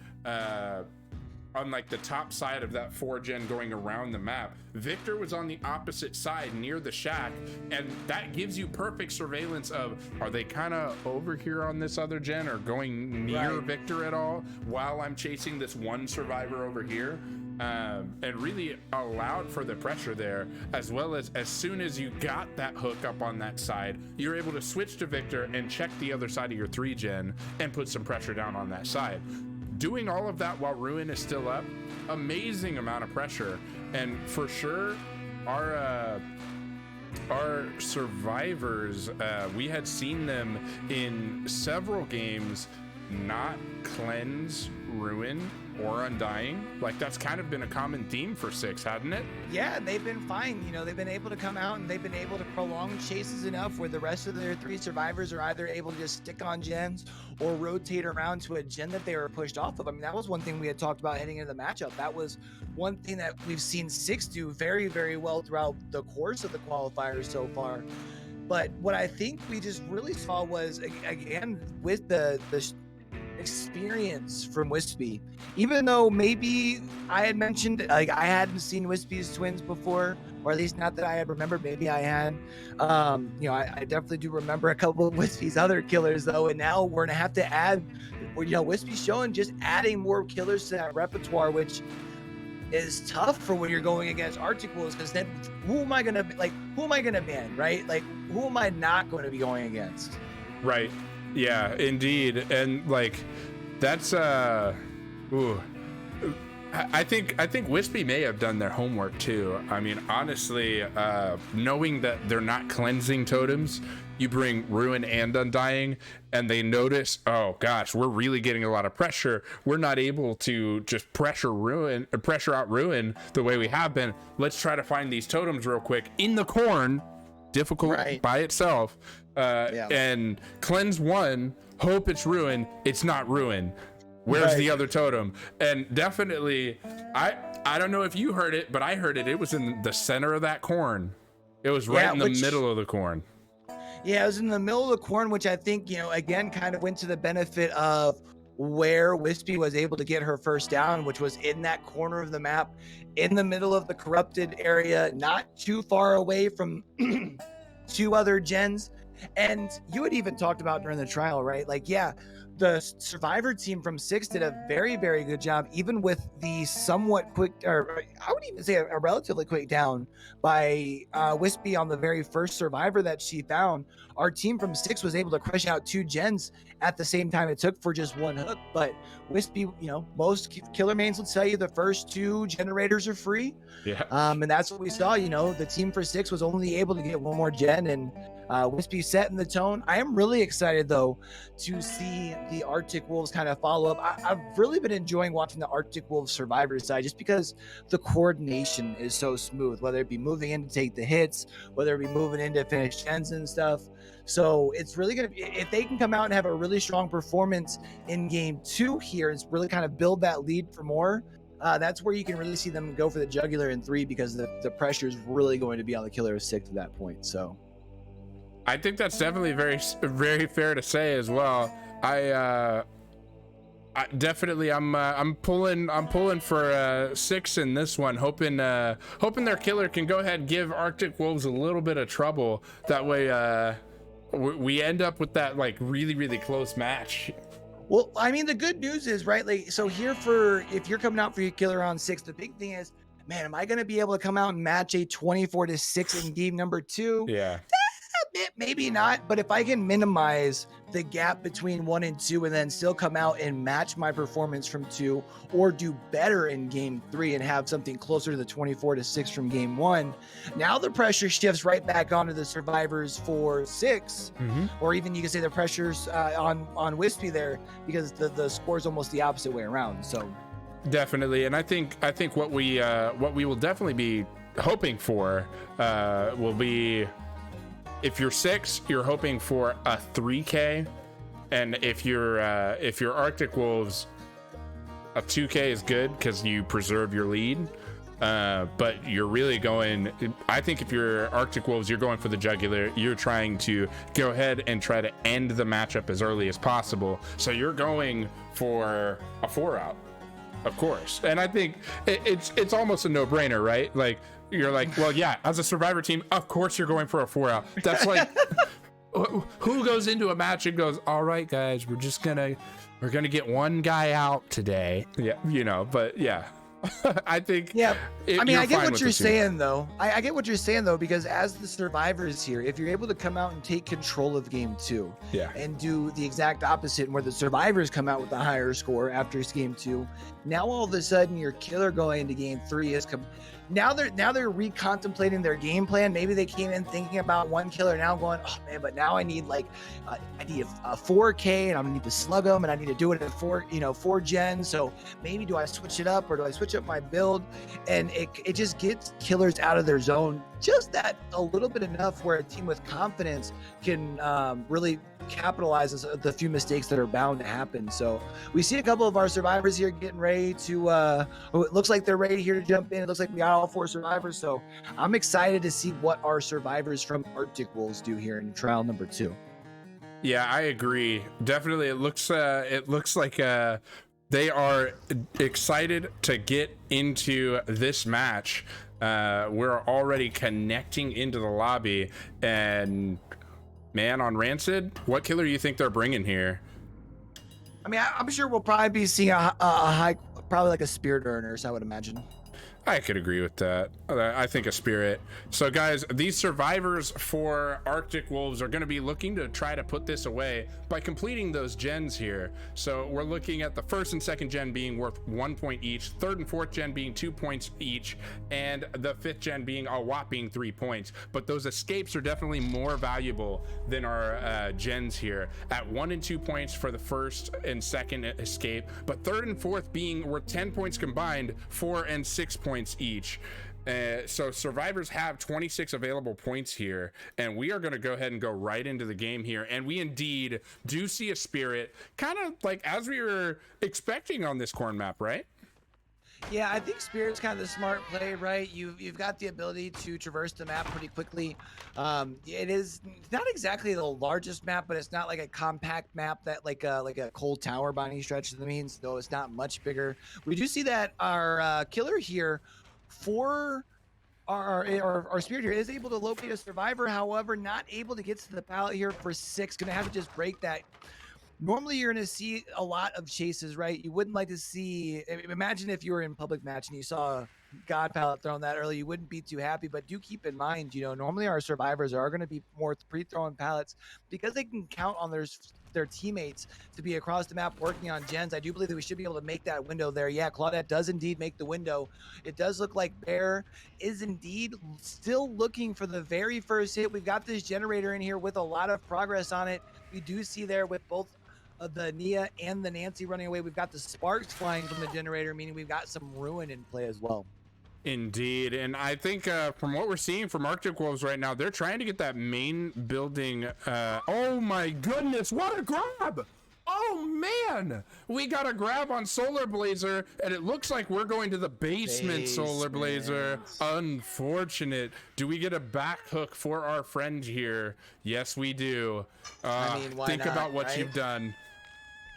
on like the top side of that 4-gen going around the map, Victor was on the opposite side near the shack, and that gives you perfect surveillance of, are they kind of over here on this other gen or going near Victor at all while I'm chasing this one survivor over here? And really allowed for the pressure there, as well as soon as you got that hook up on that side, you're able to switch to Victor and check the other side of your 3-gen and put some pressure down on that side. Doing all of that while Ruin is still up, amazing amount of pressure. And for sure, our survivors, we had seen them in several games not cleanse Ruin or Undying. Like that's kind of been a common theme for Six, hadn't it? Yeah, they've been fine. You know, they've been able to come out and they've been able to prolong chases enough where the rest of their 3 survivors are either able to just stick on gens or rotate around to a gen that they were pushed off of. I mean, that was one thing we had talked about heading into the matchup. That was one thing that we've seen Six do very, very well throughout the course of the qualifiers so far. But what I think we just really saw was, again, with the experience from Wispy, even though maybe I had mentioned like I hadn't seen Wispy's twins before, or at least not that I had remembered. Maybe I had. You know, I definitely do remember a couple of Wispy's other killers though, and now we're gonna have to add, you know, Wispy's showing just adding more killers to that repertoire, which is tough for when you're going against Arctic Wolves, because then who am I gonna ban, right? Like who am I not going to be going against? Right. Yeah, indeed. And like that's ooh, I think Wispy may have done their homework too. I mean, honestly, knowing that they're not cleansing totems, you bring Ruin and Undying, and they notice, oh gosh, we're really getting a lot of pressure. We're not able to just pressure out Ruin the way we have been. Let's try to find these totems real quick in the corn. Difficult by itself. And cleanse one, hope it's Ruin. It's not Ruin. Where's the other totem? And definitely, I don't know if you heard it, but I heard it. It was in the center of that corn. It was right in the middle of the corn. Yeah, it was in the middle of the corn, which I think, you know, again, kind of went to the benefit of where Wispy was able to get her first down, which was in that corner of the map, in the middle of the corrupted area, not too far away from 2 other gens. And you had even talked about during the trial, right? Like, yeah, the survivor team from Six did a very, very good job, even with the somewhat quick, or I would even say a relatively quick down by Wispy on the very first survivor that she found. Our team from Six was able to crush out 2 gens at the same time it took for just 1 hook. But Wispy, you know, most killer mains will tell you the first 2 generators are free. Yeah. And that's what we saw. You know, the team for Six was only able to get 1 more gen, and Wispy setting the tone. I am really excited though to see the Arctic Wolves kind of follow up. I've really been enjoying watching the Arctic Wolves survivor side, just because the coordination is so smooth, whether it be moving in to take the hits, whether it be moving in to finish gens and stuff. So it's really gonna be, if they can come out and have a really strong performance in game 2 here and really kind of build that lead for more, that's where you can really see them go for the jugular in 3, because the pressure is really going to be on the killer of 6 at that point. So I think that's definitely very, very fair to say as well. I definitely I'm pulling for 6 in this one, hoping their killer can go ahead and give Arctic Wolves a little bit of trouble. That way we end up with that like really, really close match. Well, I mean, the good news is, right, like, so here for, if you're coming out for your killer on 6, the big thing is, man, am I going to be able to come out and match a 24-6 in game number 2? Yeah. Maybe not, but if I can minimize the gap between 1 and 2 and then still come out and match my performance from 2 or do better in game 3 and have something closer to the 24-6 from game 1, now the pressure shifts right back onto the survivors for 6, or even you can say the pressure's on Wispy there, because the score is almost the opposite way around. So definitely, and I think what we will definitely be hoping for will be, if you're 6, you're hoping for a 3K, and if you're Arctic Wolves, a 2K is good because you preserve your lead. But you're really going, I think if you're Arctic Wolves, you're going for the jugular. You're trying to go ahead and try to end the matchup as early as possible. So you're going for a 4-out, of course. And I think it's almost a no-brainer, right? Like, you're like, well, yeah, as a survivor team, of course you're going for a 4-out. That's like, who goes into a match and goes, all right, guys, we're gonna get one guy out today. Yeah, but yeah. I think. Yeah, I mean, I get what you're saying, though. I get what you're saying, though, because as the survivors here, if you're able to come out and take control of game 2, and do the exact opposite, where the survivors come out with a higher score after game 2, now all of a sudden your killer going into game 3 is now they're recontemplating their game plan. Maybe they came in thinking about one killer, now going, oh man, but now I need a 4K, and I'm gonna need to slug them, and I need to do it at 4 gens. So maybe do I switch it up, or do I switch up my build? And it just gets killers out of their zone, just that a little bit enough where a team with confidence can really capitalize on the few mistakes that are bound to happen. So we see a couple of our survivors here getting ready to it looks like they're ready here to jump in. It looks like we got all 4 survivors, so I'm excited to see what our survivors from Arctic Wolves do here in trial number 2. Yeah, I agree. Definitely, it looks like they are excited to get into this match. We're already connecting into the lobby, and man, on Rancid, what killer do you think they're bringing here? I mean, I'm sure we'll probably be seeing a high, probably like a Spirit Earners, I would imagine. I could agree with that. I think a Spirit. So guys, these survivors for Arctic Wolves are going to be looking to try to put this away by completing those gens here. So we're looking at the 1st and 2nd gen being worth 1 point each, 3rd and 4th gen being 2 points each, and the 5th gen being a whopping 3 points. But those escapes are definitely more valuable than our gens here, at 1 and 2 points for the 1st and 2nd escape, but 3rd and 4th being worth 10 points combined, 4 and 6 points each. So survivors have 26 available points here, and we are going to go ahead and go right into the game here, and we indeed do see a Spirit, kind of like as we were expecting on this corn map, right? Yeah, I think Spirit's kind of the smart play, right? You've got the ability to traverse the map pretty quickly. It is not exactly the largest map, but it's not like a compact map that like a cold tower by any stretch of the means, though it's not much bigger. We do see that our killer here for our Spirit here is able to locate a survivor, however, not able to get to the pallet here for 6. Gonna have to just break that. Normally you're going to see a lot of chases, right? You wouldn't like to see, imagine if you were in public match and you saw a God pallet thrown that early, you wouldn't be too happy, but do keep in mind, normally our survivors are going to be more pre-throwing pallets because they can count on their teammates to be across the map working on gens. I do believe that we should be able to make that window there. Yeah, Claudette does indeed make the window. It does look like Bear is indeed still looking for the very first hit. We've got this generator in here with a lot of progress on it. We do see there with both the Nia and the Nancy running away, we've got the sparks flying from the generator, meaning we've got some ruin in play as well. Indeed, and I think from what we're seeing from Arctic Wolves right now, they're trying to get that main building. Oh my goodness, what a grab! Oh man, we got a grab on Solar Blazer, and it looks like we're going to the basement. Solar Blazer. Unfortunate. Do we get a back hook for our friend here? Yes, we do. I mean, why think not, about what right? you've done.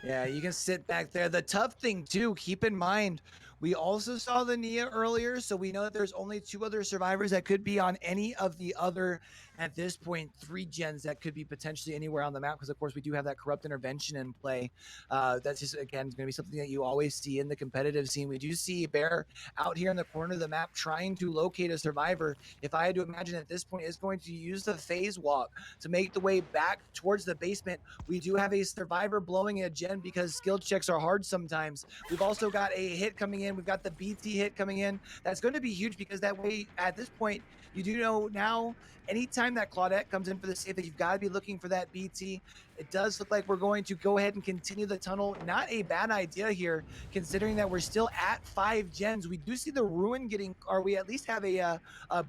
Yeah, you can sit back there. The tough thing too, keep in mind, We also saw the Nia earlier, so we know that there's only 2 other survivors that could be on any of the other, at this point, 3 gens that could be potentially anywhere on the map. Because of course we do have that corrupt intervention in play. That's just again going to be something that you always see in the competitive scene. We do see Bear out here in the corner of the map trying to locate a survivor. If I had to imagine at this point, is going to use the phase walk to make the way back towards the basement. We do have a survivor blowing a gen because skill checks are hard sometimes. We've also got a hit coming in. We've got the BT hit coming in. That's going to be huge because that way, at this point, you do know now, anytime that Claudette comes in for the save, that you've got to be looking for that BT. It does look like we're going to go ahead and continue the tunnel. Not a bad idea here, considering that we're still at 5 gens. We do see the ruin getting, or we at least have a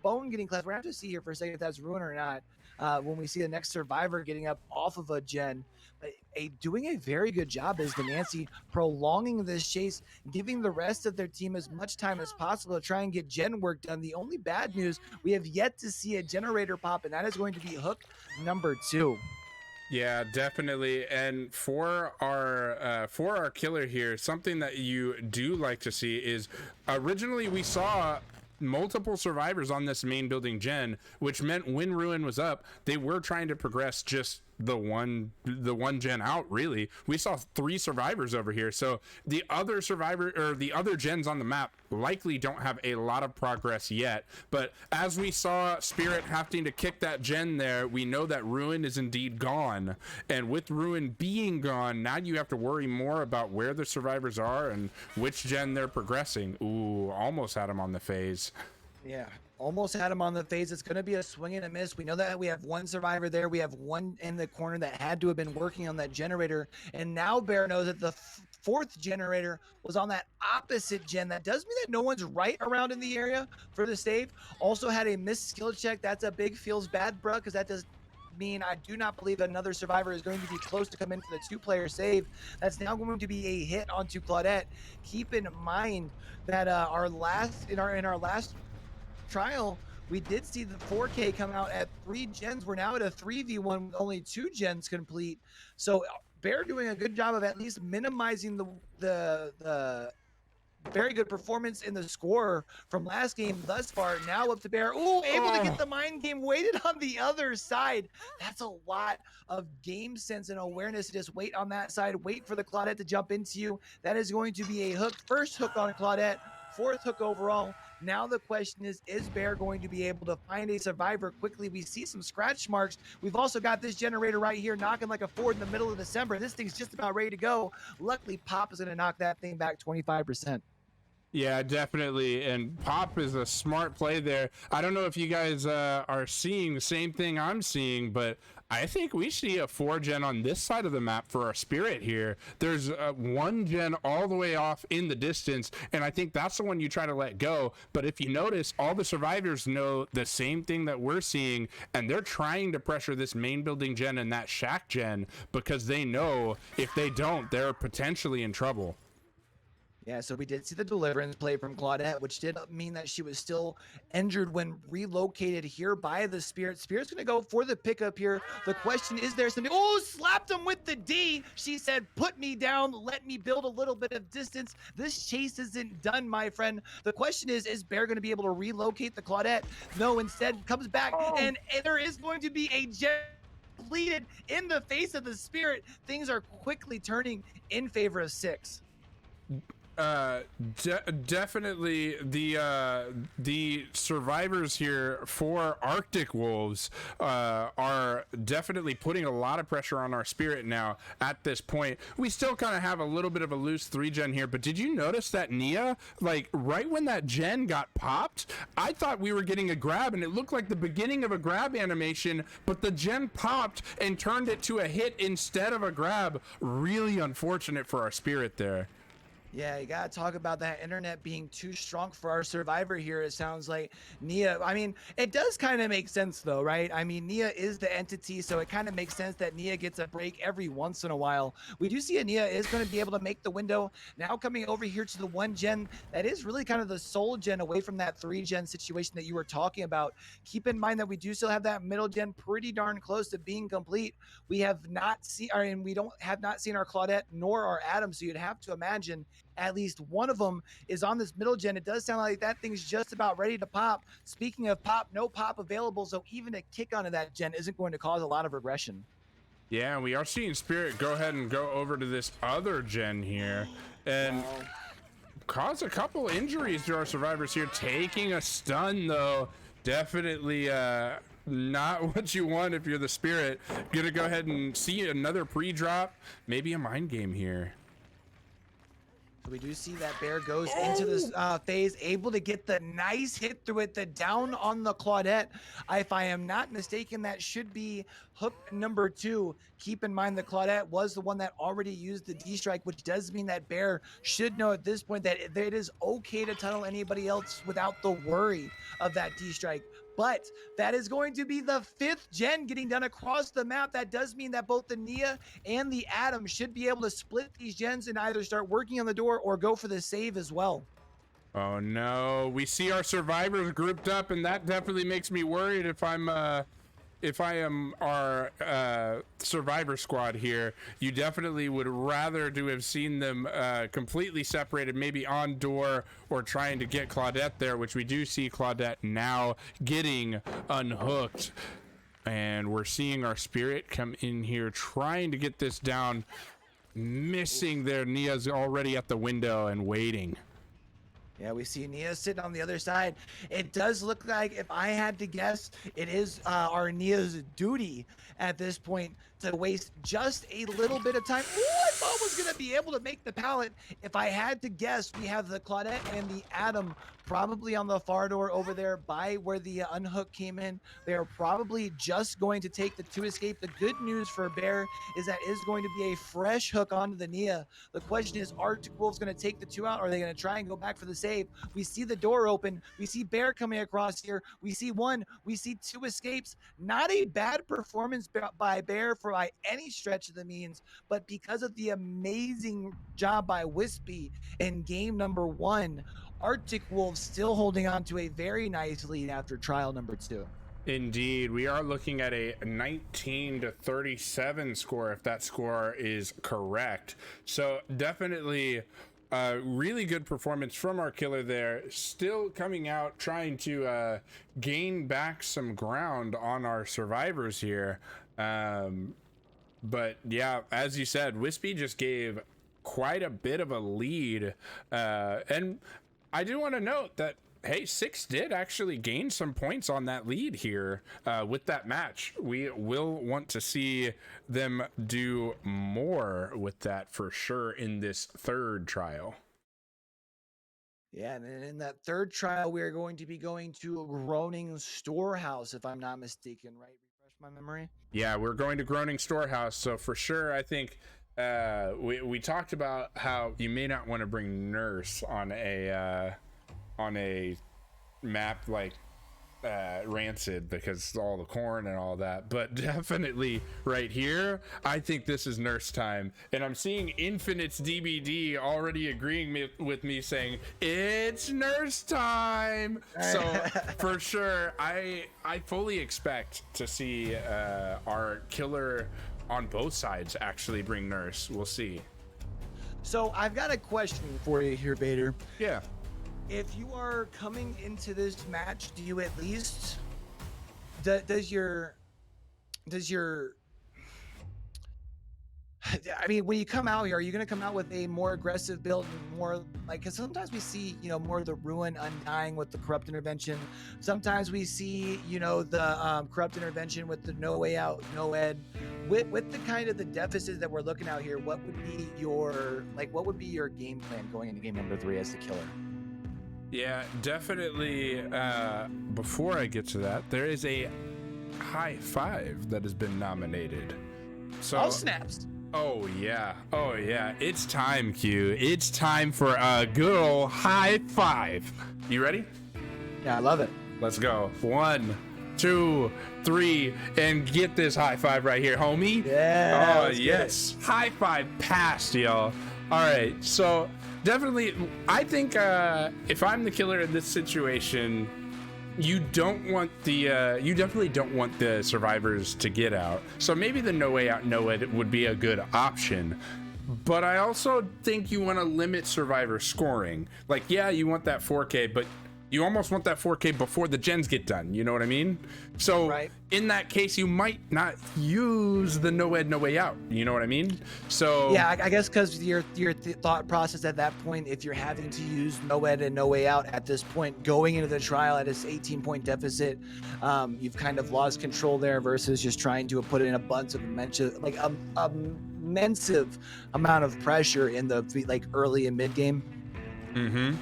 bone getting cleft. We're going to have to see here for a second if that's ruin or not. When we see the next survivor getting up off of a gen. But doing a very good job is the Nancy prolonging this chase, giving the rest of their team as much time as possible to try and get gen work done. The only bad news, we have yet to see a generator pop, and that is going to be hook number 2. Yeah, definitely. And for our killer here, something that you do like to see is originally we saw multiple survivors on this main building gen, which meant when ruin was up, they were trying to progress just the one gen out. Really, we saw 3 survivors over here, so the other survivor or the other gens on the map likely don't have a lot of progress yet. But as we saw Spirit having to kick that gen there, we know that ruin is indeed gone, and with ruin being gone, now you have to worry more about where the survivors are and which gen they're progressing. Ooh, almost had him on the phase. Yeah, almost had him on the phase. It's going to be a swing and a miss. We know that we have 1 survivor there. We have 1 in the corner that had to have been working on that generator. And now Bear knows that the 4th generator was on that opposite gen. That does mean that no one's right around in the area for the save. Also had a missed skill check. That's a big feels bad, bro, because that does mean I do not believe another survivor is going to be close to come in for the 2-player save. That's now going to be a hit onto Claudette. Keep in mind that our last trial, we did see the 4K come out at 3 gens. We're now at a 3v1 with only 2 gens complete. So Bear doing a good job of at least minimizing the very good performance in the score from last game thus far. Now up to Bear. Ooh, able to get the mind game weighted on the other side. That's a lot of game sense and awareness to just wait on that side, wait for the Claudette to jump into you. That is going to be a hook. First hook on Claudette, 4th hook overall. Now the question is Bear going to be able to find a survivor quickly? We see some scratch marks. We've also got this generator right here knocking like a Ford in the middle of December. This thing's just about ready to go. Luckily, Pop is going to knock that thing back 25%. Yeah, definitely. And Pop is a smart play there. I don't know if you guys are seeing the same thing I'm seeing, but I think we see a 4 gen on this side of the map for our Spirit here. There's 1 gen all the way off in the distance, and I think that's the one you try to let go. But if you notice, all the survivors know the same thing that we're seeing, and they're trying to pressure this main building gen and that shack gen because they know if they don't, they're potentially in trouble. Yeah, so we did see the deliverance play from Claudette, which did mean that she was still injured when relocated here by the Spirit. Spirit's going to go for the pickup here. The question is there something? Oh, slapped him with the D. She said, put me down, let me build a little bit of distance. This chase isn't done, my friend. The question is Bear going to be able to relocate the Claudette? No, instead comes back, and there is going to be a completed in the face of the Spirit. Things are quickly turning in favor of 6. Definitely the survivors here for Arctic Wolves are definitely putting a lot of pressure on our Spirit now at this point. We still kind of have a little bit of a loose 3 gen here, but did you notice that Nia, like right when that gen got popped, I thought we were getting a grab and it looked like the beginning of a grab animation, but the gen popped and turned it to a hit instead of a grab. Really unfortunate for our Spirit there. Yeah, you gotta talk about that internet being too strong for our survivor here. It sounds like Nia, I mean, it does kind of make sense though, right? I mean, Nia is the entity, so it kind of makes sense that Nia gets a break every once in a while. We do see Nia is going to be able to make the window. Now coming over here to the 1 gen, that is really kind of the sole gen away from that 3 gen situation that you were talking about. Keep in mind that we do still have that middle gen pretty darn close to being complete. We have not seen, and we have not seen our Claudette nor our Adam, so you'd have to imagine at least one of them is on this middle gen. It does sound like that thing's just about ready to pop. Speaking of pop, no pop available, so even a kick onto that gen isn't going to cause a lot of regression. Yeah, we are seeing Spirit go ahead and go over to this other gen here and cause a couple injuries to our survivors here. Taking a stun though, definitely not what you want if you're the Spirit. Gonna go ahead and see another pre-drop, maybe a mind game here. So we do see that Bear goes into this phase, able to get the nice hit through it, the down on the Claudette. If I am not mistaken, that should be hook number 2. Keep in mind the Claudette was the one that already used the D-Strike, which does mean that Bear should know at this point that it is okay to tunnel anybody else without the worry of that D-Strike. But that is going to be the 5th gen getting done across the map. That does mean that both the Nia and the Atom should be able to split these gens and either start working on the door or go for the save as well. Oh no, we see our survivors grouped up, and that definitely makes me worried if I am our survivor squad here. You definitely would rather to have seen them completely separated, maybe on door or trying to get Claudette there, which we do see Claudette now getting unhooked. And we're seeing our Spirit come in here trying to get this down, missing there. Nia's already at the window and waiting. Yeah, we see Nia sitting on the other side. It does look like, if I had to guess, it is our Nia's duty at this point to waste just a little bit of time. Ooh, I thought was going to be able to make the pallet. If I had to guess, we have the Claudette and the Atom probably on the far door over there by where the unhook came in. They are probably just going to take the 2 escape. The good news for Bear is that is going to be a fresh hook onto the Nia. The question is, Arctic Wolf's going to take the 2 out, or are they going to try and go back for the save? We see the door open. We see Bear coming across here. We see 1. We see 2 escapes. Not a bad performance by Bear by any stretch of the means, but because of the amazing job by Wispy in game number 1, Arctic Wolves still holding on to a very nice lead after trial number 2. Indeed, we are looking at a 19-37 score if that score is correct. So definitely a really good performance from our killer there, still coming out trying to gain back some ground on our survivors here. But yeah, as you said, Wispy just gave quite a bit of a lead, and I do want to note that, hey, 6 did actually gain some points on that lead here with that match. We will want to see them do more with that for sure in this 3rd trial. Yeah, and then in that 3rd trial, we are going to be going to Groaning Storehouse, if I'm not mistaken, right? Refresh my memory. Yeah, we're going to Groaning Storehouse, so for sure, I think we talked about how you may not want to bring Nurse on a map like Rancid because all the corn and all that, but definitely right here I think this is Nurse time, and I'm seeing Infinite's DBD already agreeing with me saying it's Nurse time. So for sure I fully expect to see our killer on both sides actually bring Nurse. We'll see. So I've got a question for you here, Vader. Yeah. If you are coming into this match, do you at least does your I mean, when you come out here, are you going to come out with a more aggressive build, more like, because sometimes we see, more of the Ruin Undying with the Corrupt Intervention. Sometimes we see, the Corrupt Intervention with the No Way Out, No Ed. With the kind of the deficits that we're looking out here, what would be your game plan going into game number 3 as the killer? Yeah, definitely. Before I get to that, there is a high 5 that has been nominated. So All snaps. Oh yeah, it's time, Q. It's time for a good old high 5. You ready? Yeah, I love it. Let's go. 1, 2, 3, and get this high 5 right here, homie. Yeah. Oh yes, high 5 passed, y'all. All right, so definitely, I think if I'm the killer in this situation, you definitely don't want the survivors to get out. So maybe the No Way Out, No Ed would be a good option. but I also think you want to limit survivor scoring. Like, yeah, you want that 4K, but you almost want that 4K before the gens get done. You know what I mean? So in that case, you might not use the no ed, no way out. You know what I mean? So yeah, I guess because your thought process at that point, if you're having to use no ed and no way out at this point, going into the trial at this 18-point deficit, you've kind of lost control there versus just trying to put in a bunch of like a immense amount of pressure in the like early and mid game. Mm-hmm.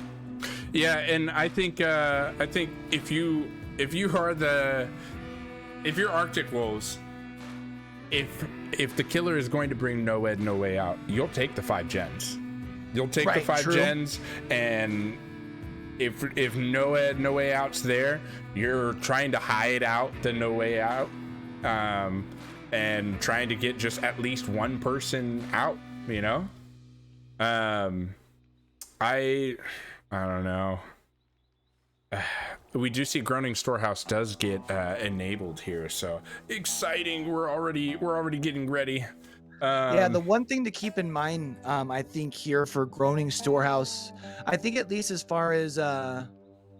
Yeah, and I think if you're Arctic Wolves, if the killer is going to bring no ed, no way out, you'll take the 5 gens. You'll take the 5 gens, and if no ed, no way out's there, you're trying to hide out the no way out, and trying to get just at least one person out. You know, I don't know. We do see Groaning Storehouse does get enabled here, so exciting. We're already getting ready. Yeah, the one thing to keep in mind, I think here for Groaning Storehouse, I think at least as far as the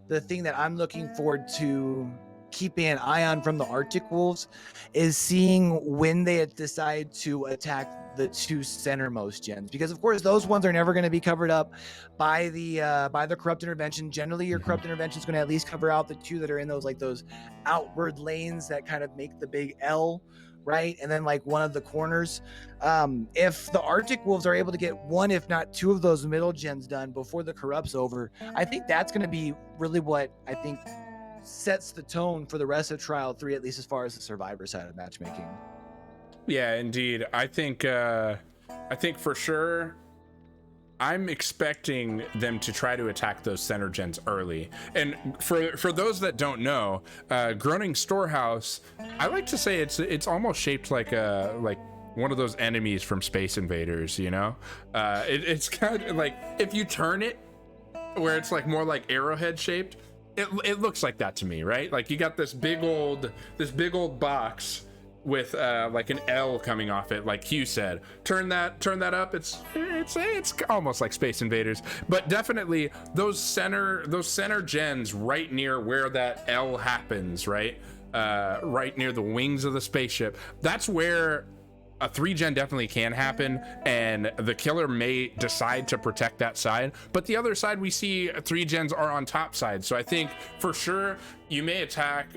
thing that I'm looking forward to keeping an eye on from the Arctic Wolves is seeing when they decide to attack the 2 centermost gens, because of course those ones are never going to be covered up by the corrupt intervention. Generally your corrupt intervention is going to at least cover out the 2 that are in those outward lanes that kind of make the big L, right? And then like one of the corners. If the Arctic Wolves are able to get 1, if not 2 of those middle gens done before the corrupt's over, I think that's going to be really what I think sets the tone for the rest of trial 3, at least as far as the survivor side of matchmaking. Yeah, indeed. I think for sure I'm expecting them to try to attack those center gens early. And for those that don't know, Groaning Storehouse, I like to say it's almost shaped like one of those enemies from Space Invaders, you know? It's kind of like, if you turn it where it's like more like arrowhead shaped, it looks like that to me, right? Like you got this big old box with like an L coming off it, like Hugh said. Turn that up. It's almost like Space Invaders, but definitely those center gens right near where that L happens, right? Right near the wings of the spaceship. That's where a 3 gen definitely can happen, and the killer may decide to protect that side, but the other side we see 3 gens are on top side. So I think for sure you may attack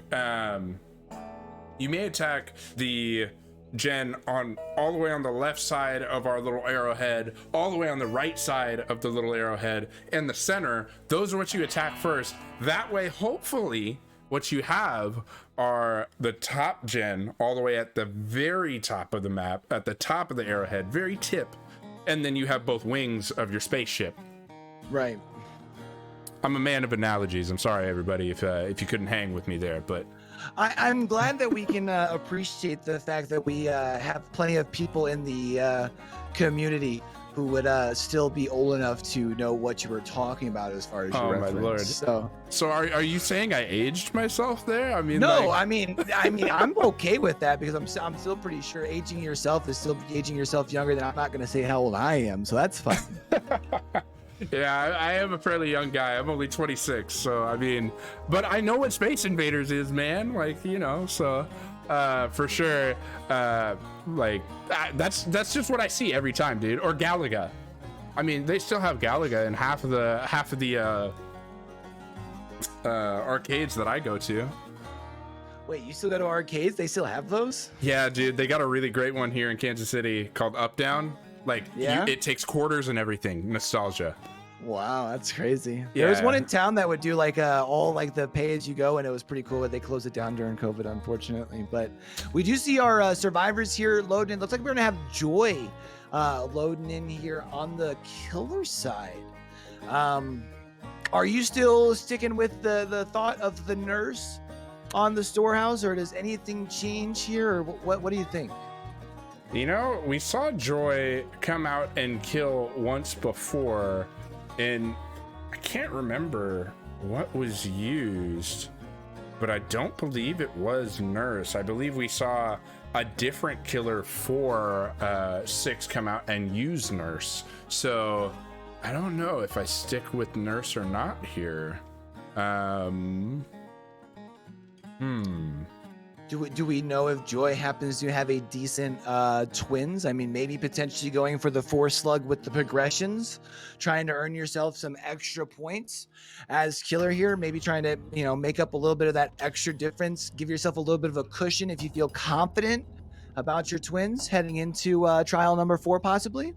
the gen on all the way on the left side of our little arrowhead, all the way on the right side of the little arrowhead, and the center. Those are what you attack first. That way, hopefully, what you have are the top gen all the way at the very top of the map, at the top of the arrowhead, very tip, and then you have both wings of your spaceship. Right. I'm a man of analogies. I'm sorry, everybody, if you couldn't hang with me there, but I'm glad that we can appreciate the fact that we have plenty of people in the community who would still be old enough to know what you were talking about as far as your reference. My lord. So are you saying I aged myself there? I mean, no, I mean I'm okay with that, because I'm still pretty sure aging yourself is still aging yourself younger than I'm not going to say how old I am, so that's fine. Yeah, I am a fairly young guy. I'm only 26, so I mean, but I know what Space Invaders is, man. Like, you know, so for sure, that's just what I see every time, dude. Or Galaga. I mean, they still have Galaga in half of the arcades that I go to. Wait, you still go to arcades? They still have those? Yeah, dude, they got a really great one here in Kansas City called Up Down. Like, yeah? It takes quarters and everything. Nostalgia. Wow, that's crazy. Yeah. There was one in town that would do like all like the pay as you go, and it was pretty cool, but they closed it down during COVID, unfortunately. But we do see our survivors here loading in. Looks like we're gonna have Joy loading in here on the killer side. Are you still sticking with the thought of the nurse on the storehouse, or does anything change here, or what do you think? You know, we saw Joy come out and kill once before, and I can't remember what was used, but I don't believe it was nurse. I believe we saw a different killer for 6 come out and use Nurse. So I don't know if I stick with Nurse or not here. Do we know if Joy happens to have a decent twins? I mean, maybe potentially going for the 4 slug with the progressions, trying to earn yourself some extra points as killer here. Maybe trying to, make up a little bit of that extra difference. Give yourself a little bit of a cushion if you feel confident about your twins heading into trial number 4, possibly.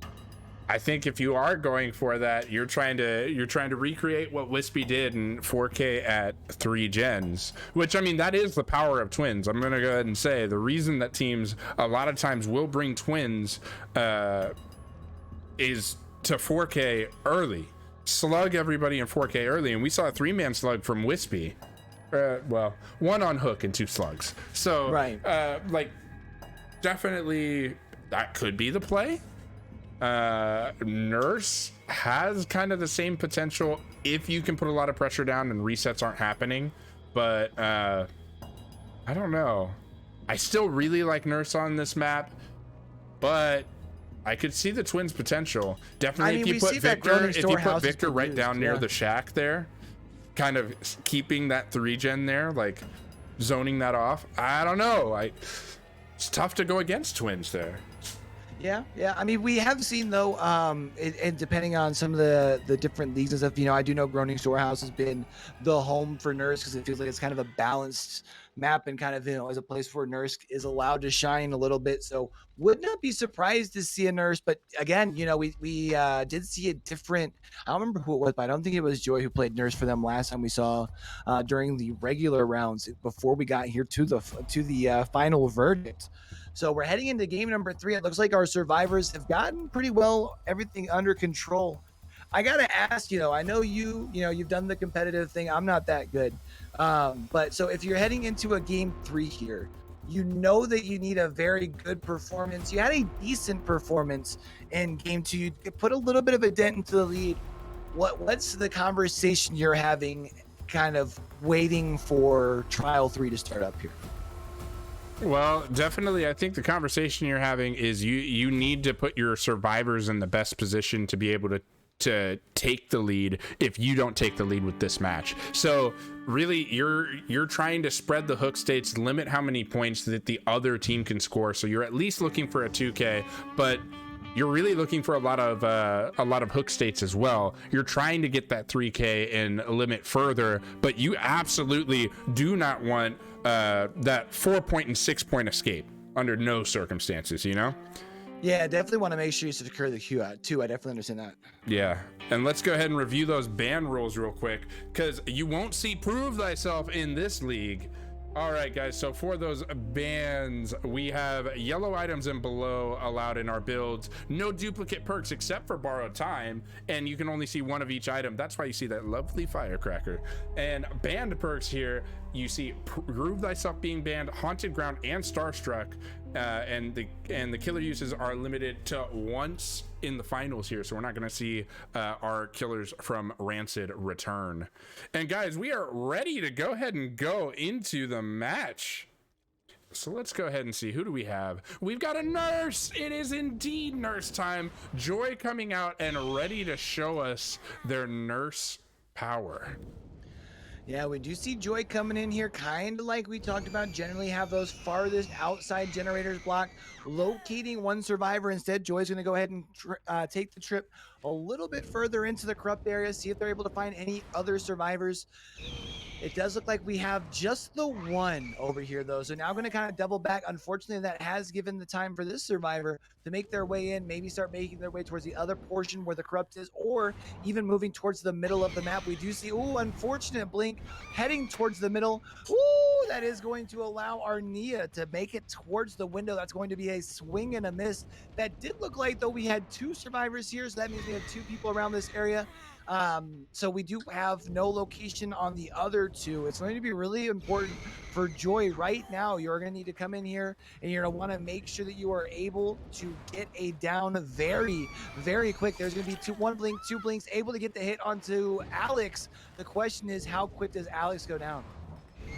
I think if you are going for that, you're trying to recreate what Wispy did in 4K at 3 gens, which, I mean, that is the power of twins. I'm gonna go ahead and say the reason that teams a lot of times will bring twins is to 4K early, slug everybody in 4K early, and we saw a 3-man slug from Wispy. Well, 1 on hook and 2 slugs. So right, definitely that could be the play. Nurse has kind of the same potential if you can put a lot of pressure down and resets aren't happening, but I don't know. I still really like Nurse on this map, but I could see the twins potential. Definitely, if you put Victor right down near the shack there, kind of keeping that 3-gen there, like zoning that off. I don't know. It's tough to go against twins there. Yeah. I mean, we have seen though, and depending on some of the different leagues and stuff, I do know Groaning Storehouse has been the home for Nurse because it feels like it's kind of a balanced map and kind of as a place where Nurse is allowed to shine a little bit. So would not be surprised to see a Nurse, but again, we did see a different. I don't remember who it was, but I don't think it was Joy who played Nurse for them last time we saw during the regular rounds before we got here to the final verdict. So we're heading into game number 3. It looks like our survivors have gotten pretty well everything under control. I gotta ask, I know you've done the competitive thing. I'm not that good, but so if you're heading into a game 3 here, that you need a very good performance. You had a decent performance in game 2. You put a little bit of a dent into the lead. What's the conversation you're having, kind of waiting for trial 3 to start up here? Well, definitely, I think the conversation you're having is you need to put your survivors in the best position to be able to take the lead if you don't take the lead with this match. So really, you're trying to spread the hook states, limit how many points that the other team can score. So you're at least looking for a 2K, but you're really looking for a lot of hook states as well. You're trying to get that 3K and limit further, but you absolutely do not want that 4-point and 6-point escape under no circumstances, Yeah, definitely want to make sure you secure the queue out too. I definitely understand that. Yeah, and let's go ahead and review those ban rules real quick, because you won't see prove thyself in this league. All right, guys, so for those bans, we have yellow items and below allowed in our builds, no duplicate perks except for borrowed time, and you can only see 1 of each item. That's why you see that lovely firecracker. And banned perks here, you see Groove Thyself being banned, Haunted Ground, and Starstruck, and the killer uses are limited to once in the finals here, so we're not going to see our killers from Rancid return. And guys, we are ready to go ahead and go into the match. So let's go ahead and see, who do we have? We've got a Nurse. It is indeed Nurse time. Joy coming out and ready to show us their Nurse power. Yeah, we do see Joy coming in here, kind of like we talked about, generally have those farthest outside generators blocked, locating one survivor. Instead, Joy's going to go ahead and take the trip a little bit further into the corrupt area, see if they're able to find any other survivors. It does look like we have just the one over here, though. So now going to kind of double back. Unfortunately, that has given the time for this survivor to make their way in, maybe start making their way towards the other portion where the corrupt is, or even moving towards the middle of the map. We do see, unfortunate blink heading towards the middle. That is going to allow our Nia to make it towards the window. That's going to be a swing and a miss. That did look like, though, we had 2 survivors here, so that means we have 2 people around this area. So we do have no location on the other 2. It's going to be really important for Joy right now. You're going to need to come in here and you're going to want to make sure that you are able to get a down very, very quick. There's going to be 1 blink, 2 blinks, able to get the hit onto Alex. The question is, how quick does Alex go down?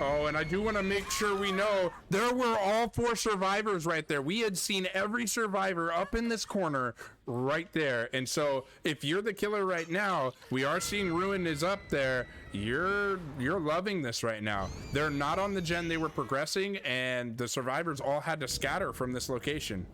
Oh, and I do want to make sure we know there were all 4 survivors right there. We had seen every survivor up in this corner right there. And so if you're the killer right now, we are seeing Ruin is up there. You're loving this right now. They're not on the gen they were progressing, and the survivors all had to scatter from this location.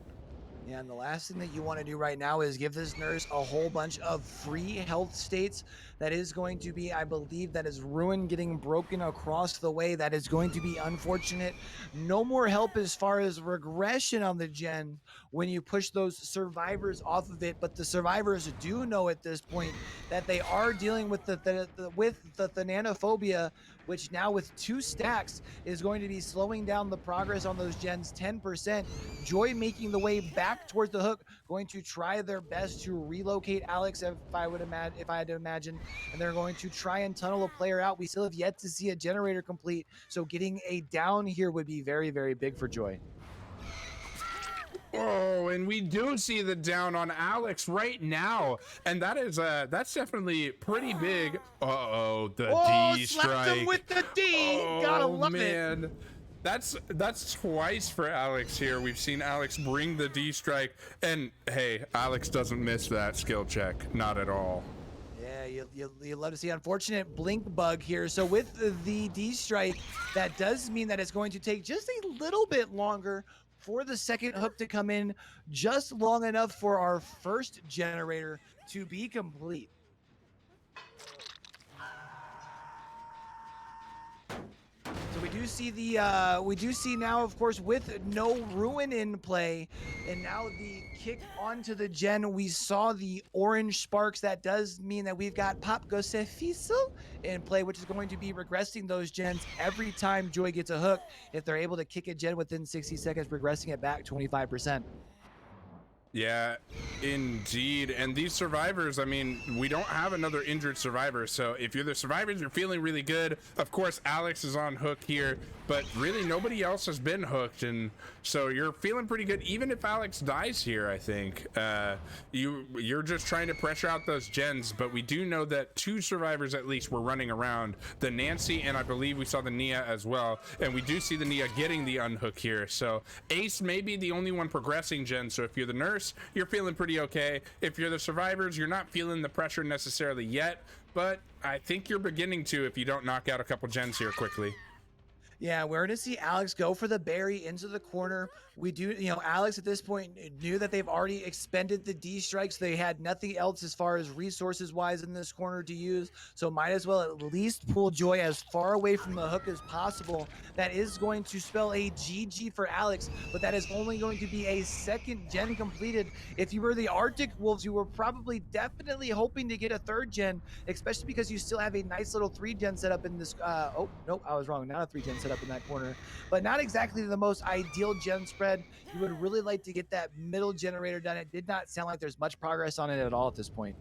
Yeah, and the last thing that you want to do right now is give this nurse a whole bunch of free health states. That is going to be, I believe, that is Ruin getting broken across the way. That is going to be unfortunate. No more help as far as regression on the gen when you push those survivors off of it. But the survivors do know at this point that they are dealing with the thanatophobia, which now with 2 stacks is going to be slowing down the progress on those gens 10%. Joy making the way back towards the hook, going to try their best to relocate Alex, if I had to imagine, and they're going to try and tunnel a player out. We still have yet to see a generator complete, so getting a down here would be very, very big for Joy. Oh, and we do see the down on Alex right now, and that's definitely pretty big. Uh-oh, the D slapped him strike with the D. Oh, Gotta love man. it. That's twice for Alex here. We've seen Alex bring the D strike, and hey, Alex doesn't miss that skill check, not at all. Yeah, you love to see unfortunate blink bug here. So with the D strike, that does mean that it's going to take just a little bit longer for the second hook to come in, just long enough for our first generator to be complete. So we do see now, of course, with no Ruin in play, and now the kick onto the gen, we saw the orange sparks. That does mean that we've got Pop Gosefisel in play, which is going to be regressing those gens every time Joy gets a hook. If they're able to kick a gen within 60 seconds, regressing it back 25%. Yeah, indeed. And these survivors, I mean, we don't have another injured survivor. So if you're the survivors, you're feeling really good. Of course, Alex is on hook here, but really nobody else has been hooked. And so you're feeling pretty good. Even if Alex dies here, I think you're just trying to pressure out those gens. But we do know that 2 survivors at least were running around, the Nancy, and I believe we saw the Nia as well. And we do see the Nia getting the unhook here. So Ace may be the only one progressing gen. So if you're the nurse, you're feeling pretty okay. If you're the survivors, you're not feeling the pressure necessarily yet, but I think you're beginning to if you don't knock out a couple gens here quickly. Yeah, we're going to see Alex go for the berry into the corner. We do, Alex at this point knew that they've already expended the D strikes. They had nothing else as far as resources wise in this corner to use. So might as well at least pull Joy as far away from the hook as possible. That is going to spell a GG for Alex, but that is only going to be a second gen completed. If you were the Arctic Wolves, you were probably definitely hoping to get a third gen, especially because you still have a nice little 3 gen set up in this. Oh, nope, I was wrong. Not a 3 gen set up in that corner, but not exactly the most ideal gen spread. You would really like to get that middle generator done. It did not sound like there's much progress on it at all at this point.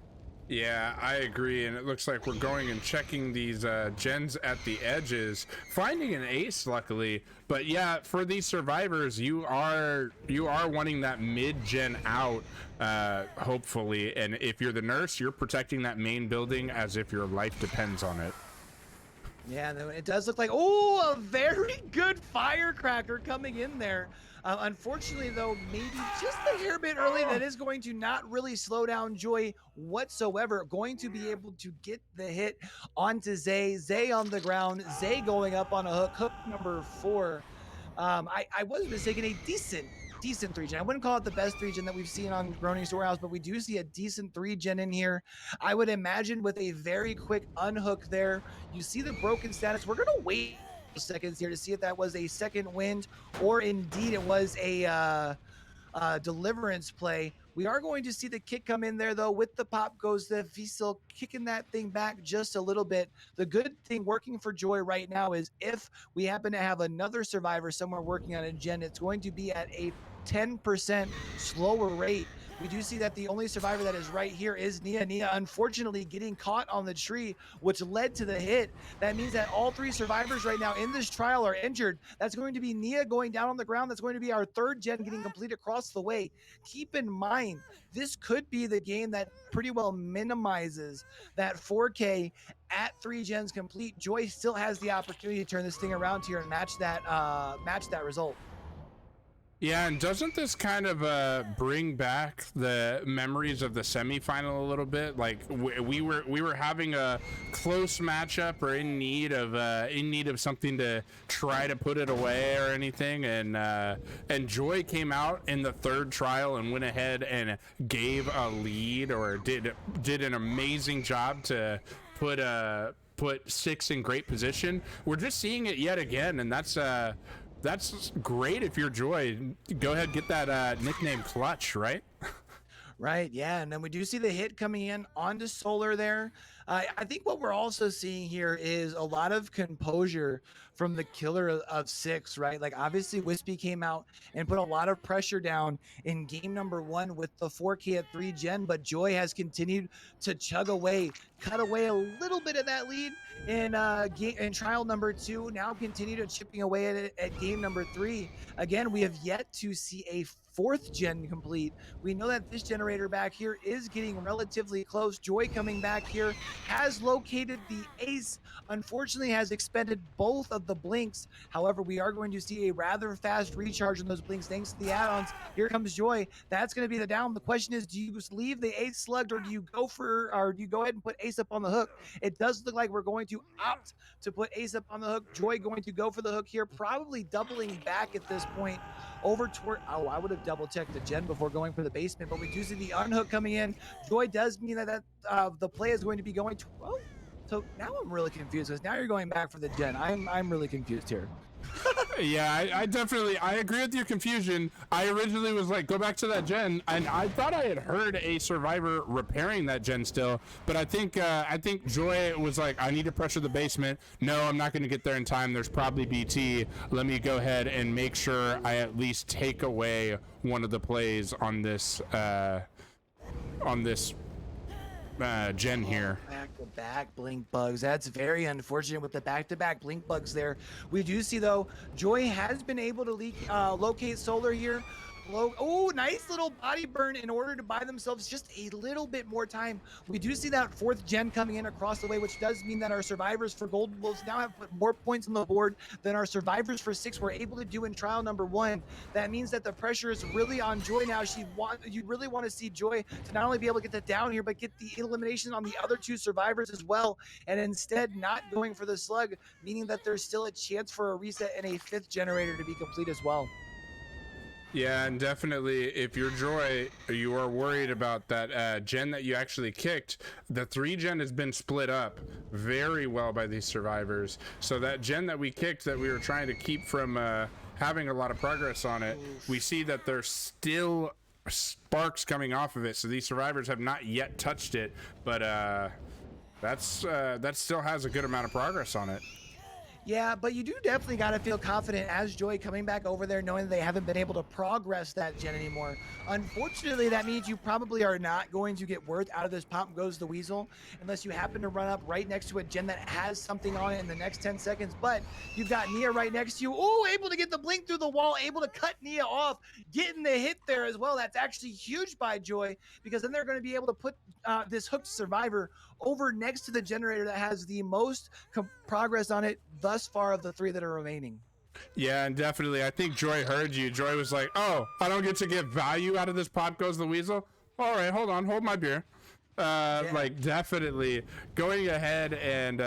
Yeah, I agree, and it looks like we're going and checking these gens at the edges, finding an ace luckily. But yeah, for these survivors, you are wanting that mid gen out, hopefully. And if you're the nurse, you're protecting that main building as if your life depends on it. Yeah, it does look like, oh, a very good firecracker coming in there. Unfortunately, though, maybe just a hair bit early. That is going to not really slow down Joy whatsoever. Going to be able to get the hit onto Zay. Zay on the ground. Zay going up on a hook. Hook number 4. I was mistaken. A decent 3 gen. I wouldn't call it the best 3 gen that we've seen on Groaning Storehouse, but we do see a decent 3 gen in here. I would imagine with a very quick unhook there. You see the broken status. We're gonna wait seconds here to see if that was a second wind or indeed it was a deliverance play. We are going to see the kick come in there though. With the pop goes the Fiesel, kicking that thing back just a little bit. The good thing working for Joy right now is if we happen to have another survivor somewhere working on a gen, it's going to be at a 10% slower rate. We do see that the only survivor that is right here is Nia. Nia, unfortunately, getting caught on the tree, which led to the hit. That means that all 3 survivors right now in this trial are injured. That's going to be Nia going down on the ground. That's going to be our 3rd gen getting complete across the way. Keep in mind, this could be the game that pretty well minimizes that 4K at 3 gens complete, Joy still has the opportunity to turn this thing around here and match that result. Yeah, and doesn't this kind of bring back the memories of the semifinal a little bit? Like we were having a close matchup or in need of something to try to put it away or anything, and Joy came out in the third trial and went ahead and gave a lead, or did an amazing job to put Six in great position. We're just seeing it yet again, and that's great. If you're Joy, go ahead, get that nickname Clutch, right? Right, yeah, and then we do see the hit coming in onto Solar there. I think what we're also seeing here is a lot of composure from the killer of Six, right? Like, obviously, Wispy came out and put a lot of pressure down in game number 1 with the 4K at 3 gen, but Joy has continued to chug away, cut away a little bit of that lead in trial number 2, now continue to chipping away at it at game number 3. Again, we have yet to see a 4th gen complete. We know that this generator back here is getting relatively close. Joy coming back here has located the ace, unfortunately has expended both of the blinks. However, we are going to see a rather fast recharge on those blinks thanks to the add-ons. Here comes Joy. That's going to be the down. The question is, do you just leave the ace slugged, or do you go ahead and put ace up on the hook? It does look like we're going to opt to put ace up on the hook. Joy going to go for the hook here, probably doubling back at this point over toward, oh, I would have double checked the gen before going for the basement, but we do see the unhook coming in. Joy does mean that the play is going to be going to, oh, so now I'm really confused, because now you're going back for the gen. I'm really confused here. Yeah, I definitely agree with your confusion. I originally was like, go back to that gen, and I thought I had heard a survivor repairing that gen still, but I think Joy was like, I need to pressure the basement. No, I'm not going to get there in time. There's probably BT. Let me go ahead and make sure I at least take away one of the plays on this gen here. Back-to-back blink bugs. That's very unfortunate with the back-to-back blink bugs there. We do see, though, Joy has been able to locate Solar here. Oh, nice little body burn in order to buy themselves just a little bit more time. We do see that 4th gen coming in across the way, which does mean that our survivors for Golden Wolves now have put more points on the board than our survivors for 6 were able to do in trial number 1. That means that the pressure is really on Joy now. You really want to see Joy to not only be able to get the down here, but get the elimination on the other 2 survivors as well, and instead not going for the slug, meaning that there's still a chance for a reset and a 5th generator to be complete as well. Yeah, and definitely, if you're Joy, you are worried about that gen that you actually kicked. The 3 gen has been split up very well by these survivors. So that gen that we kicked, that we were trying to keep from having a lot of progress on it, we see that there's still sparks coming off of it. So these survivors have not yet touched it, but that still has a good amount of progress on it. Yeah, but you do definitely got to feel confident as Joy coming back over there, knowing that they haven't been able to progress that gen anymore. Unfortunately, that means you probably are not going to get worth out of this Pop Goes the Weasel unless you happen to run up right next to a gen that has something on it in the next 10 seconds. But you've got Nia right next to you. Oh, able to get the blink through the wall, able to cut Nia off, getting the hit there as well. That's actually huge by Joy, because then they're going to be able to put this hooked survivor over next to the generator that has the most progress on it thus far of the 3 that are remaining. Yeah, and definitely, I think Joy heard you. Joy was like, oh, I don't get to get value out of this Pop Goes the Weasel? All right, hold my beer. Yeah. Like, definitely going ahead and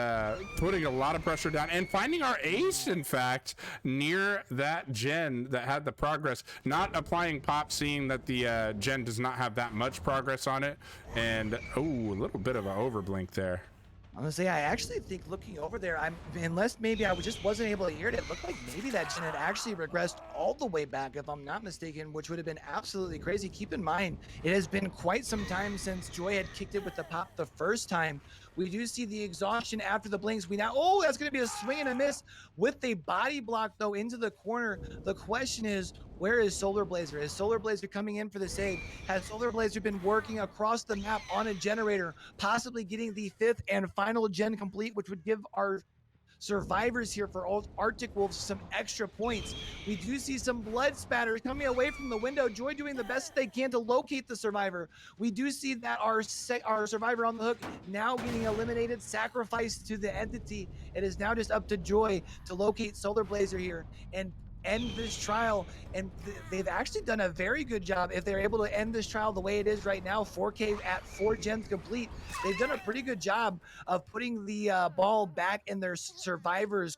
putting a lot of pressure down and finding our ace, in fact, near that gen that had the progress, not applying pop, seeing that the gen does not have that much progress on it. And, oh, a little bit of an overblink there. I'm gonna say, I actually think looking over there, unless maybe I just wasn't able to hear it, it looked like maybe that gen had actually regressed all the way back, if I'm not mistaken, which would have been absolutely crazy. Keep in mind, it has been quite some time since Joy had kicked it with the pop the first time. We do see the exhaustion after the blinks. Oh, that's gonna be a swing and a miss with a body block though into the corner. The question is, where is Solar Blazer? Is Solar Blazer coming in for the save? Has Solar Blazer been working across the map on a generator, possibly getting the 5th and final gen complete, which would give our survivors here for Arctic Wolves some extra points. We do see some blood spatter coming away from the window. Joy doing the best they can to locate the survivor. We do see that our survivor on the hook now getting eliminated, sacrificed to the entity. It is now just up to Joy to locate Solar Blazer here and end this trial. And they've actually done a very good job. If they're able to end this trial the way it is right now, 4K at 4 gens complete, they've done a pretty good job of putting the ball back in their survivors,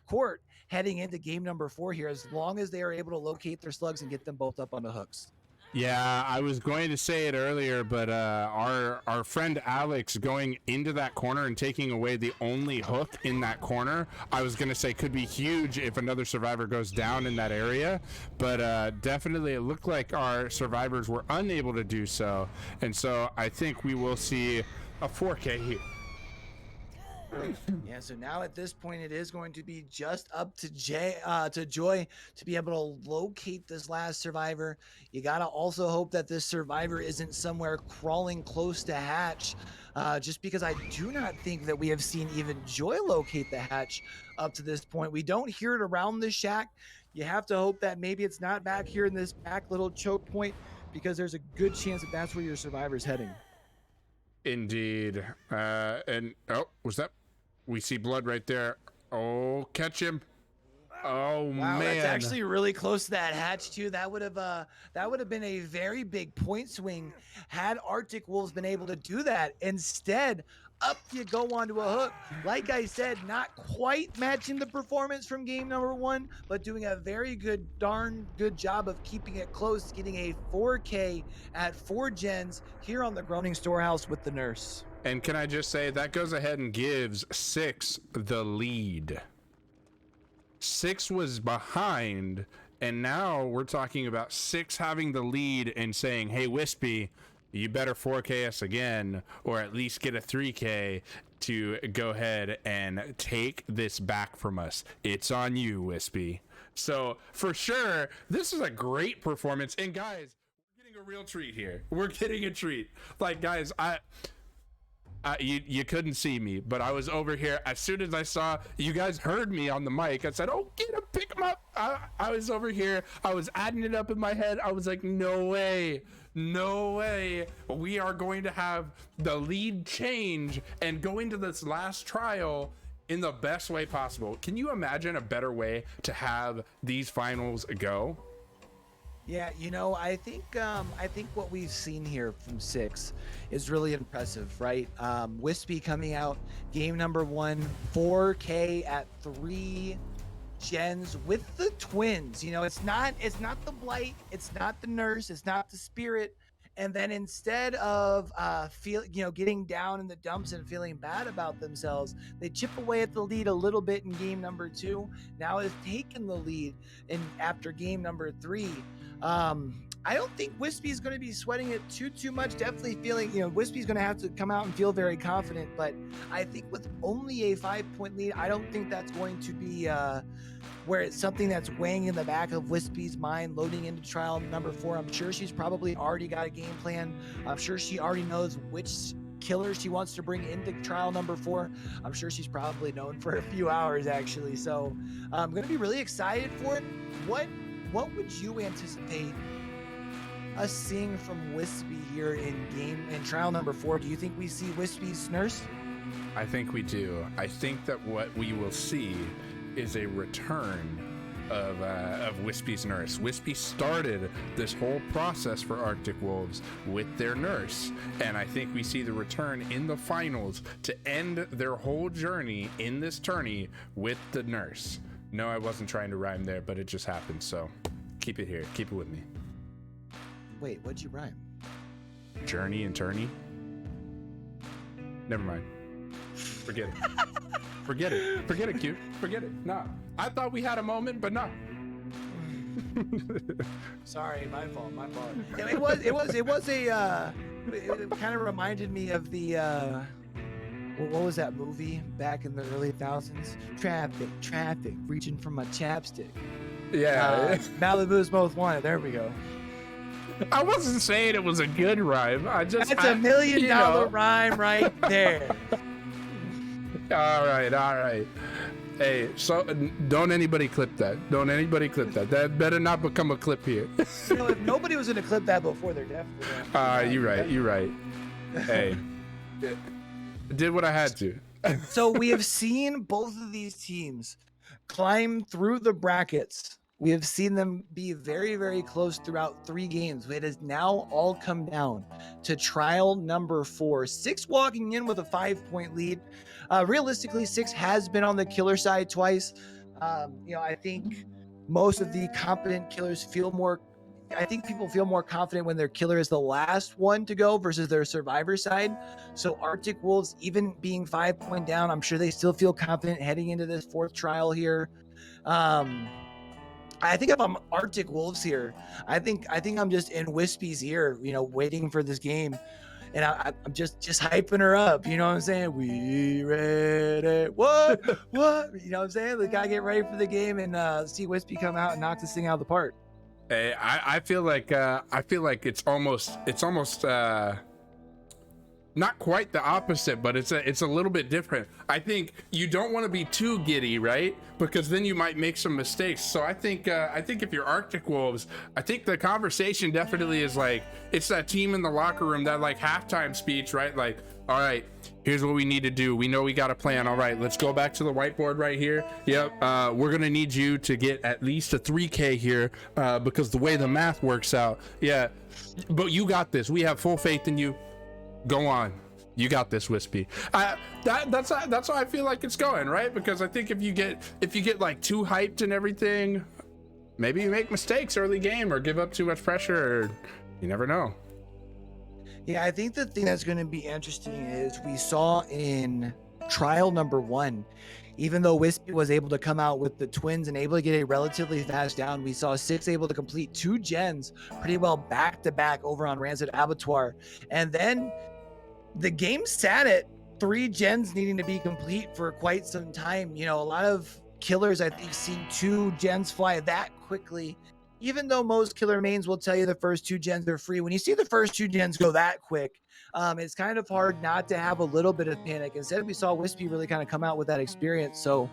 court heading into game number 4 here, as long as they are able to locate their slugs and get them both up on the hooks. Yeah, I was going to say it earlier, but our friend Alex going into that corner and taking away the only hook in that corner, I was going to say could be huge if another survivor goes down in that area, but definitely it looked like our survivors were unable to do so, and so I think we will see a 4K here. Yeah, so now at this point, it is going to be just up to Joy to be able to locate this last survivor. You got to also hope that this survivor isn't somewhere crawling close to hatch, just because I do not think that we have seen even Joy locate the hatch up to this point. We don't hear it around the shack. You have to hope that maybe it's not back here in this back little choke point, because there's a good chance that that's where your survivor's heading. Indeed. And was that? We see blood right there. Oh, catch him. Oh, wow, man. That's actually really close to that hatch too. That would have been a very big point swing had Arctic Wolves been able to do that. Instead, up you go onto a hook. Like I said, not quite matching the performance from game number 1, but doing a very darn good job of keeping it close, getting a 4K at 4 gens here on the Groaning Storehouse with the nurse. And can I just say that goes ahead and gives 6 the lead. 6 was behind, and now we're talking about 6 having the lead and saying, hey, Wispy, you better 4K us again, or at least get a 3K to go ahead and take this back from us. It's on you, Wispy. So for sure, this is a great performance. And guys, we're getting a real treat here. We're getting a treat. Like, guys, you couldn't see me, but I was over here. As soon as I saw you guys heard me on the mic, I said, oh, get him, pick him up. I was over here. I was adding it up in my head. I was like, no way. We are going to have the lead change and go into this last trial in the best way possible. Can you imagine a better way to have these finals go? Yeah, I think what we've seen here from 6 is really impressive, right? Wispy coming out game number 1, 4K at 3 gens with the twins. It's not the Blight, it's not the Nurse, it's not the Spirit. And then instead of getting down in the dumps and feeling bad about themselves, they chip away at the lead a little bit in game number 2. Now has taken the lead after game number 3. I don't think Wispy's going to be sweating it too much. Definitely feeling, Wispy's going to have to come out and feel very confident. But I think with only a 5-point lead, I don't think that's going to be where it's something that's weighing in the back of Wispy's mind loading into trial number 4. I'm sure she's probably already got a game plan. I'm sure she already knows which killer she wants to bring into trial number 4. I'm sure she's probably known for a few hours actually. So I'm going to be really excited for it. What would you anticipate us seeing from Wispy here in trial number 4? Do you think we see Wispy's Nurse? I think we do. I think that what we will see is a return of Wispy's Nurse. Wispy started this whole process for Arctic Wolves with their nurse, and I think we see the return in the finals to end their whole journey in this tourney with the nurse. No, I wasn't trying to rhyme there, but it just happened, so keep it here. Keep it with me. Wait, what'd you rhyme? Journey and tourney? Never mind. Forget it. Forget it. Forget it, cute. Forget it. No. I thought we had a moment, but no. Sorry, my fault. It kind of reminded me of the what was that movie back in the early thousands? Traffic, reaching for my chapstick. Yeah. Malibu's Most Wanted. There we go. I wasn't saying it was a good rhyme. That's $1 million rhyme right there. All right. Hey, so don't anybody clip that. Don't anybody clip that. That better not become a clip here. If nobody was going to clip that before, they're definitely. You're right. Hey, did what I had to. So we have seen both of these teams climb through the brackets. We have seen them be very, very close throughout 3 games. It has now all come down to trial number 4. 6 walking in with a 5-point lead. Realistically, 6 has been on the killer side twice. I think most of the competent killers I think people feel more confident when their killer is the last one to go versus their survivor side. So Arctic Wolves, even being 5-point down, I'm sure they still feel confident heading into this 4th trial here. I think if I'm Arctic Wolves here, I think I'm just in Wispy's ear, waiting for this game. And I'm just hyping her up. You know what I'm saying? We ready. What? You know what I'm saying? We gotta get ready for the game and see Wispy come out and knock this thing out of the park. Hey, I feel like it's almost not quite the opposite, but it's a little bit different. I think you don't want to be too giddy, right? Because then you might make some mistakes. So I think if you're Arctic Wolves, I think the conversation definitely is like, it's that team in the locker room, that like halftime speech, right? Like, all right, here's what we need to do. We know we got a plan. All right, let's go back to the whiteboard right here. Yep, we're gonna need you to get at least a 3K here because the way the math works out. Yeah, but you got this. We have full faith in you. Go on, you got this, Wispy. That's how I feel like it's going, right? Because I think if you get like too hyped and everything, maybe you make mistakes early game or give up too much pressure, or you never know. Yeah, I think the thing that's going to be interesting is we saw in trial number 1, even though Wispy was able to come out with the twins and able to get a relatively fast down, we saw 6 able to complete 2 gens pretty well back to back over on Rancid Abattoir. And then the game sat at 3 gens needing to be complete for quite some time. A lot of killers, I think, seen 2 gens fly that quickly. Even though most killer mains will tell you the first 2 gens are free, when you see the first 2 gens go that quick, it's kind of hard not to have a little bit of panic. Instead, we saw Wispy really kind of come out with that experience. So,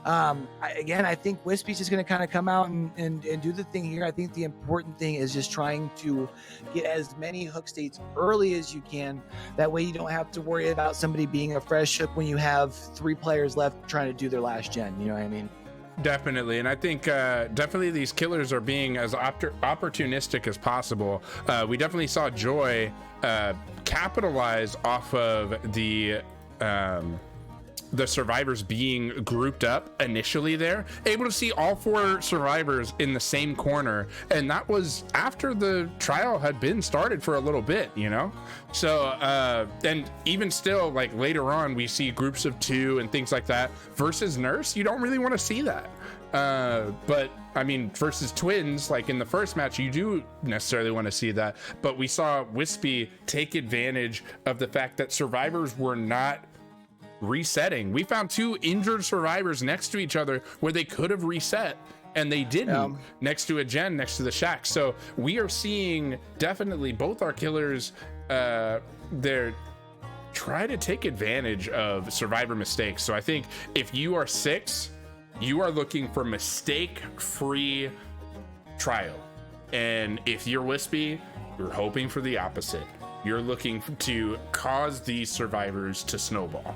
I think Wispy's just going to kind of come out and do the thing here. I think the important thing is just trying to get as many hook states early as you can. That way you don't have to worry about somebody being a fresh hook when you have 3 players left trying to do their last gen. You know what I mean? Definitely, and I think definitely these killers are being as opportunistic as possible. We definitely saw Joy capitalize off of the survivors being grouped up initially there, able to see all 4 survivors in the same corner, and that was after the trial had been started for a little bit, so and even still, like later on we see groups of 2 and things like that. Versus Nurse, you don't really want to see that, but I mean, versus twins, like in the first match, you do necessarily want to see that. But we saw Wispy take advantage of the fact that survivors were not resetting. We found 2 injured survivors next to each other where they could have reset, and they didn't, next to a gen next to the shack. So we are seeing definitely both our killers they're try to take advantage of survivor mistakes. So I think if you are 6, you are looking for mistake-free trial, and if you're Wispy, you're hoping for the opposite. You're looking to cause these survivors to snowball.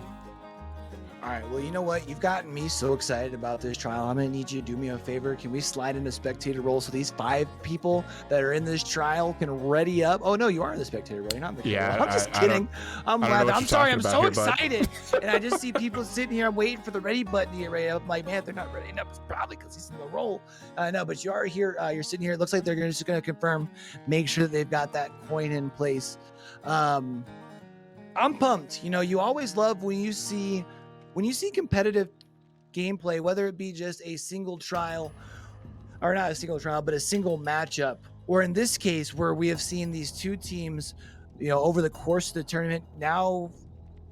All right, well, you know what? You've gotten me so excited about this trial. I'm going to need you to do me a favor. Can we slide into spectator role so these 5 people that are in this trial can ready up? Oh, no, you are in the spectator role. You're not in the Yeah, I'm just kidding. I'm glad. I'm sorry. I'm so excited. Bud. And I just see people sitting here waiting for the ready button to get ready up. I'm like, man, they're not ready enough. It's probably because he's in the role. No, but you are here. You're sitting here. It looks like they're just going to confirm, make sure that they've got that coin in place. I'm pumped. You always love when you see competitive gameplay, whether it be just a single trial, or not a single trial, but a single matchup, or in this case where we have seen these 2 teams, over the course of the tournament now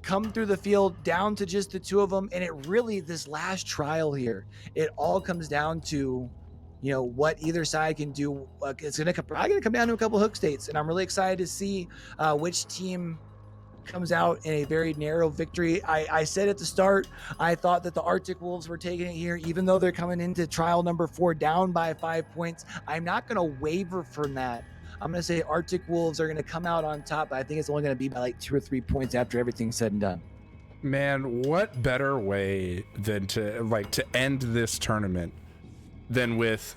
come through the field down to just the 2 of them. And it really, this last trial here, it all comes down to, what either side can do. It's probably gonna come down to a couple hook states, and I'm really excited to see which team comes out in a very narrow victory. I said at the start, I thought that the Arctic Wolves were taking it here, even though they're coming into trial number 4 down by 5 points. I'm not going to waver from that. I'm going to say Arctic Wolves are going to come out on top. I think it's only going to be by like 2 or 3 points after everything's said and done. Man, what better way than to end this tournament than with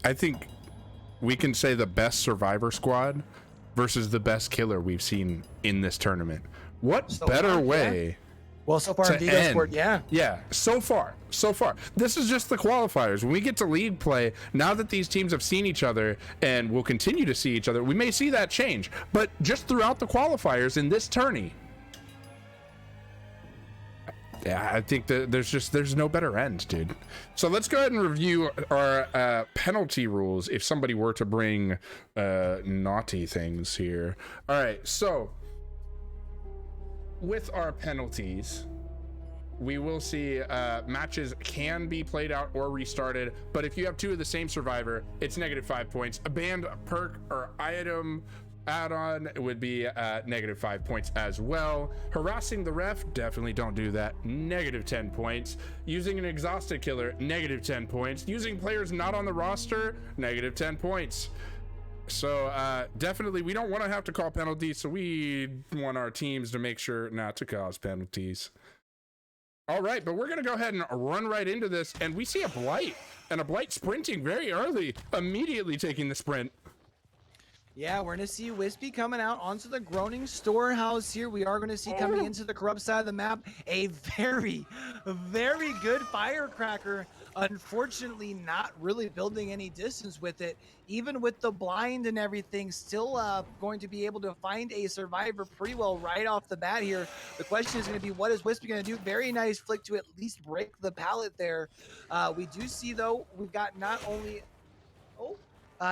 I think we can say the best survivor squad versus the best killer we've seen in this tournament. What better way? Yeah. Well, so far in Vigo Sport, yeah. Yeah, so far. This is just the qualifiers. When we get to league play, now that these teams have seen each other and will continue to see each other, we may see that change. But just throughout the qualifiers in this tourney, yeah, I think that there's no better end, dude. So let's go ahead and review our penalty rules if somebody were to bring naughty things here. All right, so with our penalties, we will see matches can be played out or restarted, but if you have 2 of the same survivor, it's -5 points. A banned perk or item add-on would be -5 points as well. Harassing the ref, definitely don't do that, -10 points. Using an exhausted killer, -10 points. Using players not on the roster, -10 points. So definitely we don't want to have to call penalties, so we want our teams to make sure not to cause penalties. All right, but we're gonna go ahead and run right into this, and we see a blight, and a blight sprinting very early, immediately taking the sprint. Yeah, we're going to see Wispy coming out onto the Groaning Storehouse here. We are going to see coming into the corrupt side of the map a very, very good firecracker. Unfortunately, not really building any distance with it. Even with the blind and everything, still going to be able to find a survivor pretty well right off the bat here. The question is going to be, what is Wispy going to do? Very nice flick to at least break the pallet there. We do see, though, we've got not only...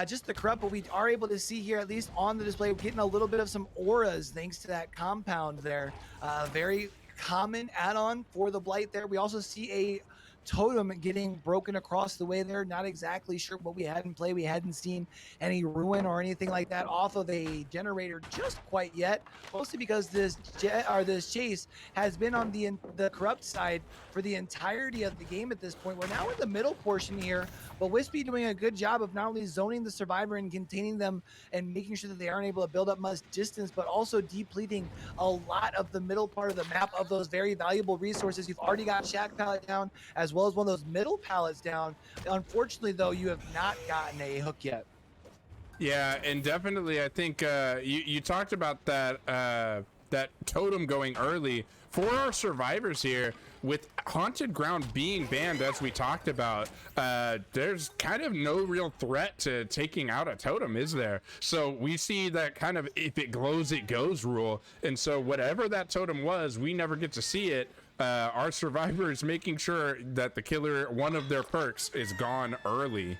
just the corrupt, but we are able to see here, at least on the display, we're getting a little bit of some auras thanks to that compound there. Very common add-on for the blight there. We also see a totem getting broken across the way there. Not exactly sure what we had in play. We hadn't seen any ruin or anything like that off of a generator just quite yet, mostly because this chase has been on the corrupt side for the entirety of the game at this point. We're now in the middle portion here, but Wispy doing a good job of not only zoning the survivor and containing them and making sure that they aren't able to build up much distance, but also depleting a lot of the middle part of the map of those very valuable resources. You've already got Shack Pallet down, as well as one of those middle pallets down. Unfortunately, though, you have not gotten a hook yet. Yeah, and definitely, I think you talked about that totem going early for our survivors here. With Haunted Ground being banned, as we talked about, there's kind of no real threat to taking out a totem, is there? So we see that kind of if it glows, it goes rule. And so whatever that totem was, we never get to see it. Our survivors making sure that the killer, one of their perks, is gone early.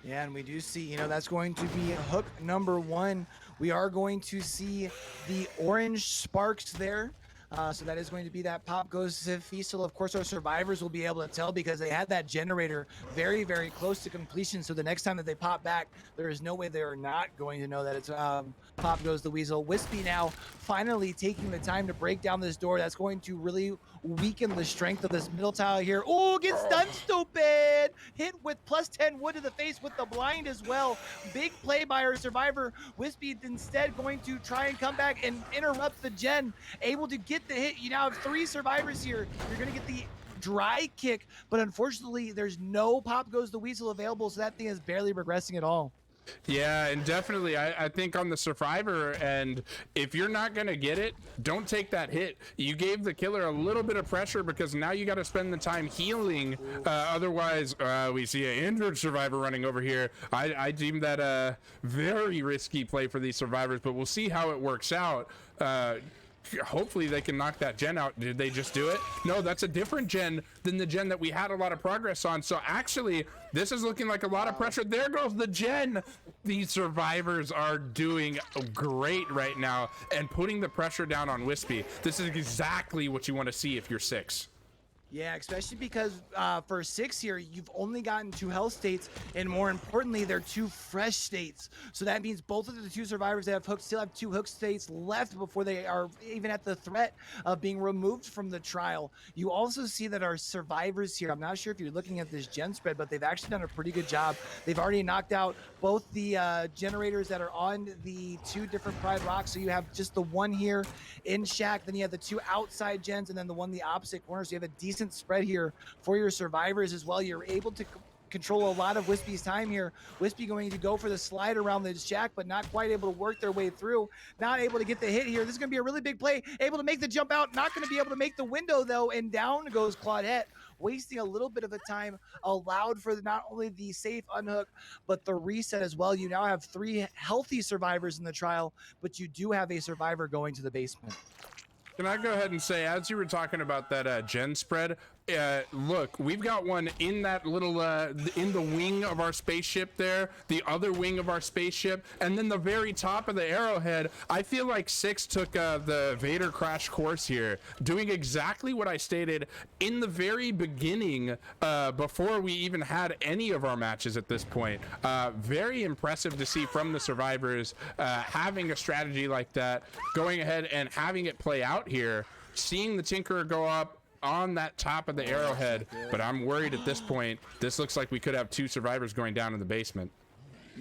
Yeah, and we do see, that's going to be hook number 1. We are going to see the orange sparks there. So that is going to be that pop goes to Feastal. Of course, our survivors will be able to tell because they had that generator very, very close to completion. So the next time that they pop back, there is no way they are not going to know that it's pop goes the weasel. Wispy now finally taking the time to break down this door. That's going to really weaken the strength of this middle tile here. Oh, get stunned, stupid! Hit with +10 wood to the face with the blind as well. Big play by our survivor. Wispy instead going to try and come back and interrupt the gen. Able to get the hit. You now have 3 survivors here. You're going to get the dry kick, but unfortunately there's no pop goes the weasel available, so that thing is barely progressing at all. Yeah, and definitely I think on the survivor end, if you're not gonna get it, don't take that hit. You gave the killer a little bit of pressure because now you got to spend the time healing. Otherwise we see an injured survivor running over here. I deem that a very risky play for these survivors, but we'll see how it works out. Hopefully they can knock that gen out. Did they just do it? No, that's a different gen than the gen that we had a lot of progress on. So actually, this is looking like a lot of pressure. There goes the gen. These survivors are doing great right now and putting the pressure down on Wispy. This is exactly what you want to see if you're 6. Yeah, especially because for 6 here, you've only gotten 2 health states, and more importantly, they're 2 fresh states. So that means both of the 2 survivors that have hooked still have 2 hook states left before they are even at the threat of being removed from the trial. You also see that our survivors here, I'm not sure if you're looking at this gen spread, but they've actually done a pretty good job. They've already knocked out both the generators that are on the 2 different Pride Rocks. So you have just the one here in Shack, then you have the 2 outside gens, and then the one the opposite corner. So you have a decent spread here for your survivors as well. You're able to control a lot of Wispy's time here. Wispy going to go for the slide around the Shack, but not quite able to work their way through. Not able to get the hit here. This is going to be a really big play. Able to make the jump out. Not going to be able to make the window, though. And down goes Claudette, wasting a little bit of a time allowed for not only the safe unhook, but the reset as well. You now have 3 healthy survivors in the trial, but you do have a survivor going to the basement. Can I go ahead and say, as you were talking about that gen spread, look, we've got one in that little, in the wing of our spaceship there, the other wing of our spaceship, and then the very top of the arrowhead. I feel like 6 took the Vader crash course here, doing exactly what I stated in the very beginning, before we even had any of our matches at this point. Very impressive to see from the survivors, having a strategy like that, going ahead and having it play out here, seeing the Tinkerer go up on that top of the arrowhead, but I'm worried at this point. This looks like we could have 2 survivors going down in the basement.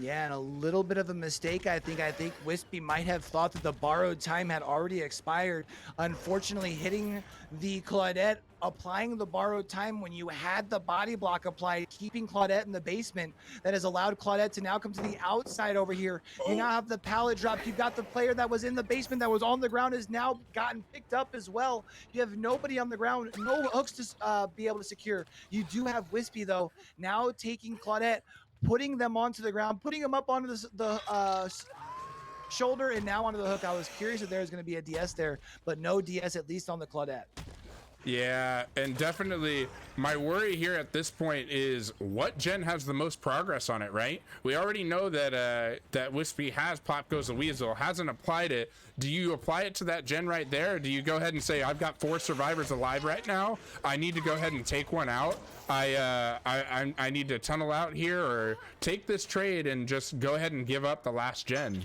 Yeah, and a little bit of a mistake. I think Wispy might have thought that the borrowed time had already expired. Unfortunately, hitting the Claudette, applying the borrowed time when you had the body block applied, keeping Claudette in the basement, that has allowed Claudette to now come to the outside over here. You now have the pallet drop. You've got the player that was in the basement that was on the ground has now gotten picked up as well. You have nobody on the ground, no hooks to be able to secure. You do have Wispy, though, now taking Claudette, putting them onto the ground, putting them up onto the shoulder, and now onto the hook. I was curious if there was going to be a DS there, but no DS, at least on the Claudette. Yeah, and definitely my worry here at this point is what gen has the most progress on it, right? We already know that that Wispy has Pop Goes the Weasel, hasn't applied it. Do you apply it to that gen right there? Or do you go ahead and say, I've got 4 survivors alive right now, I need to go ahead and take one out? I need to tunnel out here, or take this trade and just go ahead and give up the last gen?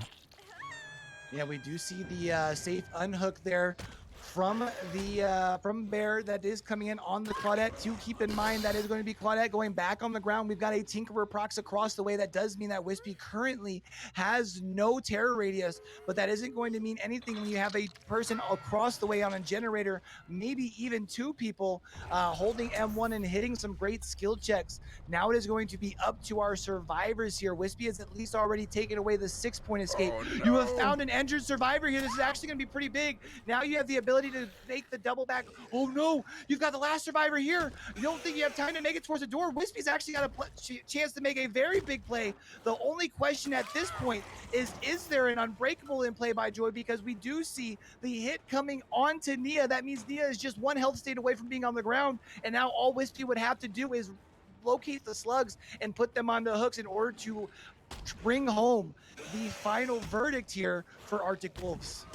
Yeah, we do see the safe unhook there from the from Bear that is coming in on the Claudette. To keep in mind, that is going to be Claudette going back on the ground. We've got a Tinkerer procs across the way. That does mean that Wispy currently has no terror radius, but that isn't going to mean anything when you have a person across the way on a generator, maybe even 2 people holding M1 and hitting some great skill checks. Now it is going to be up to our survivors here. Wispy has at least already taken away the 6-point escape. Oh, no. You have found an injured survivor here. This is actually going to be pretty big. Now you have the ability to make the double back. Oh no, you've got the last survivor here. You don't think you have time to make it towards the door. Wispy's actually got a chance to make a very big play. The only question at this point is there an unbreakable in play by Joy? Because we do see the hit coming onto Nia. That means Nia is just 1 health state away from being on the ground, and now all Wispy would have to do is locate the slugs and put them on the hooks in order to bring home the final verdict here for Arctic Wolves.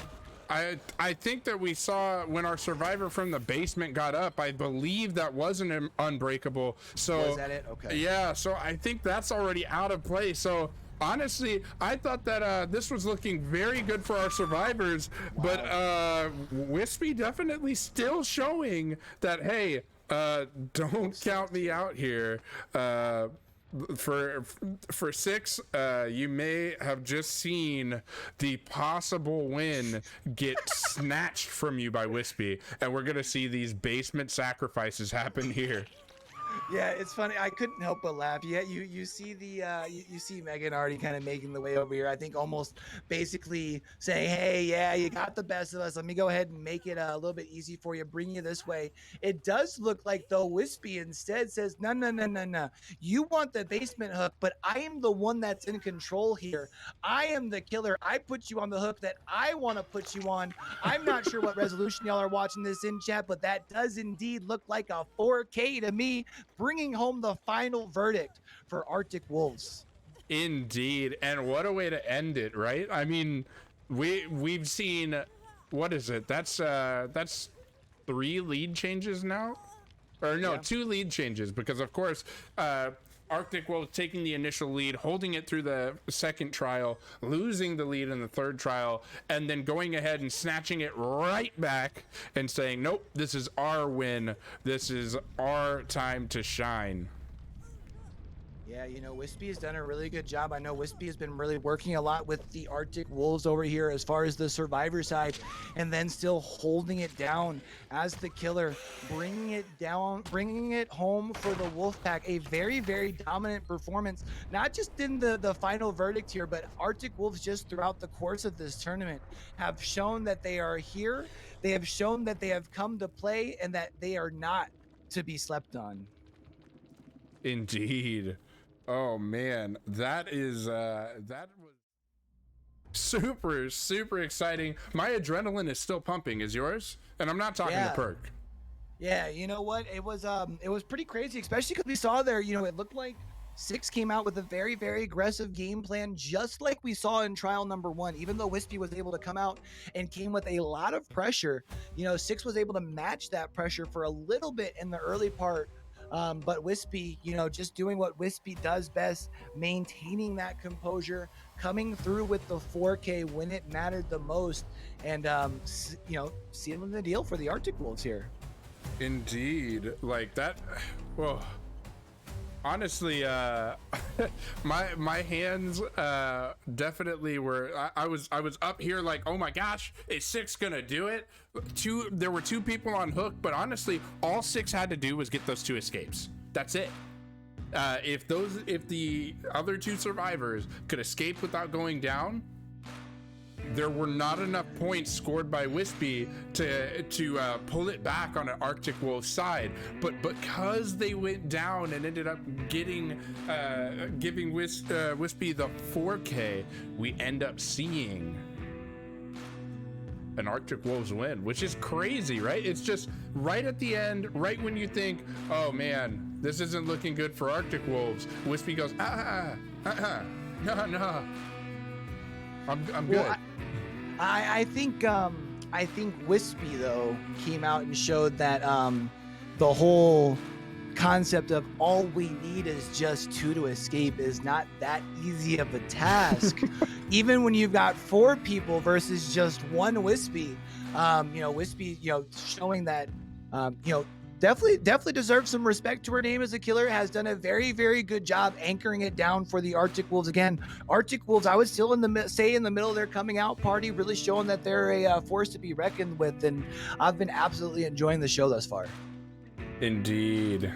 I think that we saw when our survivor from the basement got up, I believe that wasn't an unbreakable. So Was that it? Okay. Yeah, so I think that's already out of play. So honestly, I thought that this was looking very good for our survivors. Wow. But Wispy definitely still showing that, hey, don't count me out here. For 6, you may have just seen the possible win get snatched from you by Wispy, and we're gonna see these basement sacrifices happen here. Yeah, it's funny. I couldn't help but laugh. Yeah, you see the you see Megan already kind of making the way over here. I think almost basically saying, "Hey, yeah, you got the best of us. Let me go ahead and make it a little bit easy for you. Bring you this way." It does look like though Wispy instead says, "No, no, no, no, no. You want the basement hook, but I am the one that's in control here. I am the killer. I put you on the hook that I want to put you on." I'm not sure what resolution y'all are watching this in chat, but that does indeed look like a 4K to me, bringing home the final verdict for Arctic Wolves. Indeed, and what a way to end it, right? I mean, we've seen, what is it? That's 3 lead changes now. Or no, Yeah. 2 lead changes, because of course Arctic Wolf taking the initial lead, holding it through the second trial, losing the lead in the third trial, and then going ahead and snatching it right back and saying, nope, this is our win, this is our time to shine. Yeah, Wispy has done a really good job. I know Wispy has been really working a lot with the Arctic Wolves over here as far as the survivor side, and then still holding it down as the killer, bringing it down, bringing it home for the Wolfpack. A very, very dominant performance, not just in the final verdict here, but Arctic Wolves just throughout the course of this tournament have shown that they are here. They have shown that they have come to play and that they are not to be slept on. Indeed. Oh man, that was super, super exciting. My adrenaline is still pumping. Is yours? And I'm not talking the Yeah. perk. Yeah, you know what? It was pretty crazy, especially because we saw there, it looked like Six came out with a very, very aggressive game plan, just like we saw in trial number 1. Even though Wispy was able to come out and came with a lot of pressure, Six was able to match that pressure for a little bit in the early part. But Wispy, just doing what Wispy does best, maintaining that composure, coming through with the 4K when it mattered the most, and sealing the deal for the Arctic Wolves here. Indeed, like that. Well, honestly, my hands definitely were. I was up here like, oh my gosh, is Six gonna do it? There were 2 people on hook, but honestly, all Six had to do was get those 2 escapes. That's it. If the other 2 survivors could escape without going down, there were not enough points scored by Wispy to pull it back on an Arctic Wolf side. But because they went down and ended up giving Wispy the 4K, we end up seeing an Arctic Wolves win, which is crazy, right? It's just right at the end, right when you think, oh man, this isn't looking good for Arctic Wolves, Wispy goes, no, I'm good. Well, I think Wispy though came out and showed that the whole concept of all we need is just 2 to escape is not that easy of a task. Even when you've got 4 people versus just 1 Wispy, Wispy, showing that, definitely deserves some respect to her name as a killer, has done a very, very good job anchoring it down for the Arctic Wolves. Again, Arctic Wolves, I would still in the middle of their coming out party, really showing that they're a force to be reckoned with, and I've been absolutely enjoying the show thus far. Indeed.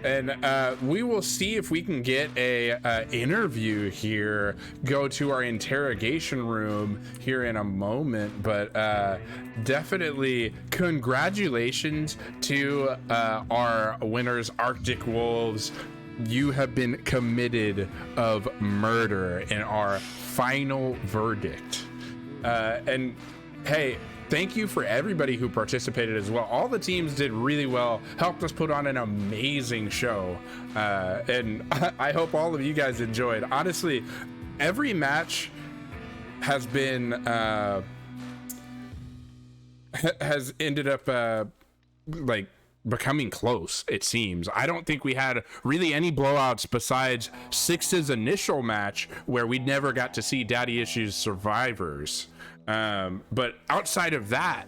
And we will see if we can get a interview here, go to our interrogation room here in a moment. But definitely congratulations to our winners, Arctic Wolves. You have been committed of murder in our final verdict. And hey, thank you for everybody who participated as well. All the teams did really well, helped us put on an amazing show. And I hope all of you guys enjoyed. Honestly, every match has been, has ended up like becoming close, it seems. I don't think we had really any blowouts besides Six's initial match where we never got to see Daddy Issues survivors. But outside of that,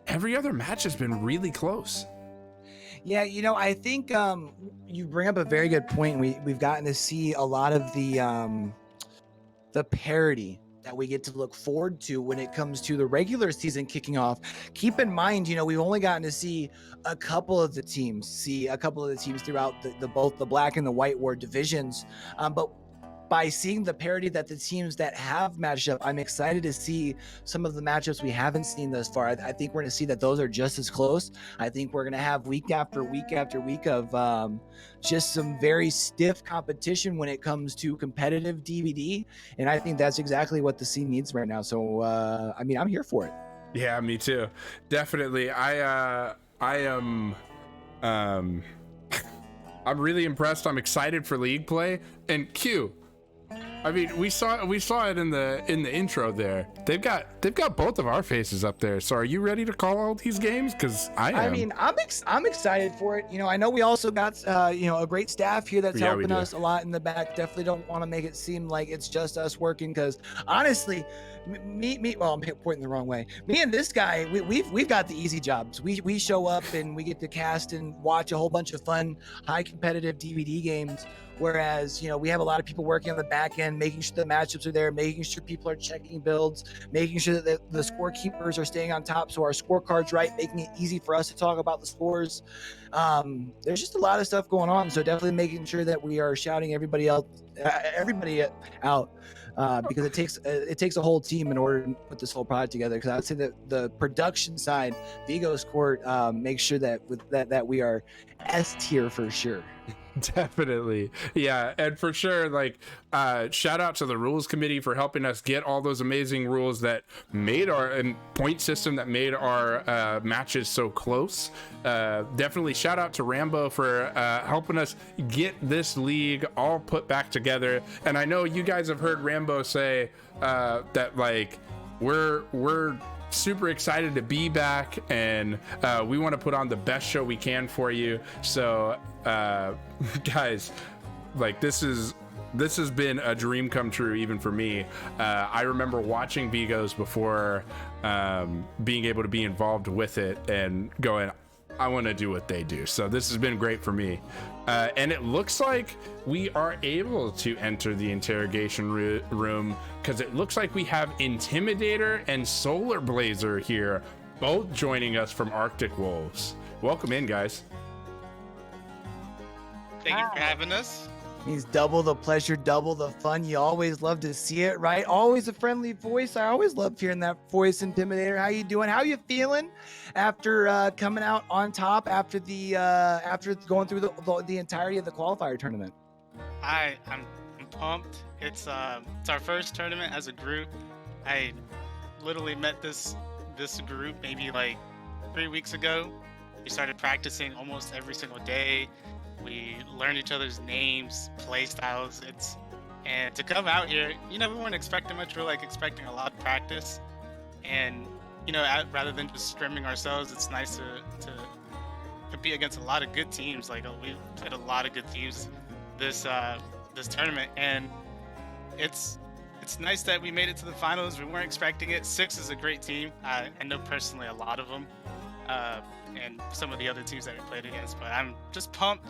every other match has been really close. Yeah, I think you bring up a very good point. We've gotten to see a lot of the parity that we get to look forward to when it comes to the regular season kicking off. Keep in mind, we've only gotten to see a couple of the teams throughout both the black and the white ward divisions. But by seeing the parity that the teams that have matched up, I'm excited to see some of the matchups we haven't seen thus far. I think we're going to see that those are just as close. I think we're going to have week after week after week of just some very stiff competition when it comes to competitive DVD. And I think that's exactly what the scene needs right now. So, I'm here for it. Yeah, me too. Definitely. I am, I'm really impressed. I'm excited for league play. And Q, I mean, we saw it in the intro there. They've got both of our faces up there. So are you ready to call all these games? Because I am. I mean, I'm excited for it. I know we also got a great staff here that's Yeah, we helping do. us a lot in the back. Definitely don't want to make it seem like it's just us working, because honestly, well, I'm pointing the wrong way. Me and this guy, we've got the easy jobs. We show up and we get to cast and watch a whole bunch of fun, high competitive DVD games. Whereas, we have a lot of people working on the back end, making sure the matchups are there, making sure people are checking builds, making sure that the scorekeepers are staying on top, so our scorecard's right, making it easy for us to talk about the scores. There's just a lot of stuff going on, so definitely making sure that we are shouting everybody out, because it takes a whole team in order to put this whole product together. Because I would say that the production side, Vigo's Court, makes sure that we are S tier for sure. Definitely. Yeah. And for sure, like, shout out to the rules committee for helping us get all those amazing rules that made and point system that made our matches so close. Definitely shout out to Rambo for helping us get this league all put back together. And I know you guys have heard Rambo say that, like, we're super excited to be back, and we want to put on the best show we can for you. So guys, like, this has been a dream come true even for me. I remember watching Vigos before being able to be involved with it and going, I want to do what they do. So this has been great for me. And it looks like we are able to enter the interrogation room, because it looks like we have Intimidator and Solar Blazer here, both joining us from Arctic Wolves. Welcome in, guys. Thank you for having us. Means double the pleasure, double the fun. You always love to see it, right? Always a friendly voice. I always love hearing that voice, Intimidator. How you doing? How you feeling after coming out on top after going through the entirety of the qualifier tournament? I'm pumped. It's our first tournament as a group. I literally met this group maybe like 3 weeks ago. We started practicing almost every single day. We learned each other's names, play styles. And to come out here, we weren't expecting much. We were expecting a lot of practice, and rather than just scrimming ourselves, it's nice to compete against a lot of good teams. Like, we played a lot of good teams this tournament, and it's nice that we made it to the finals. We weren't expecting it. 6 is a great team. I know personally a lot of them, and some of the other teams that we played against. But I'm just pumped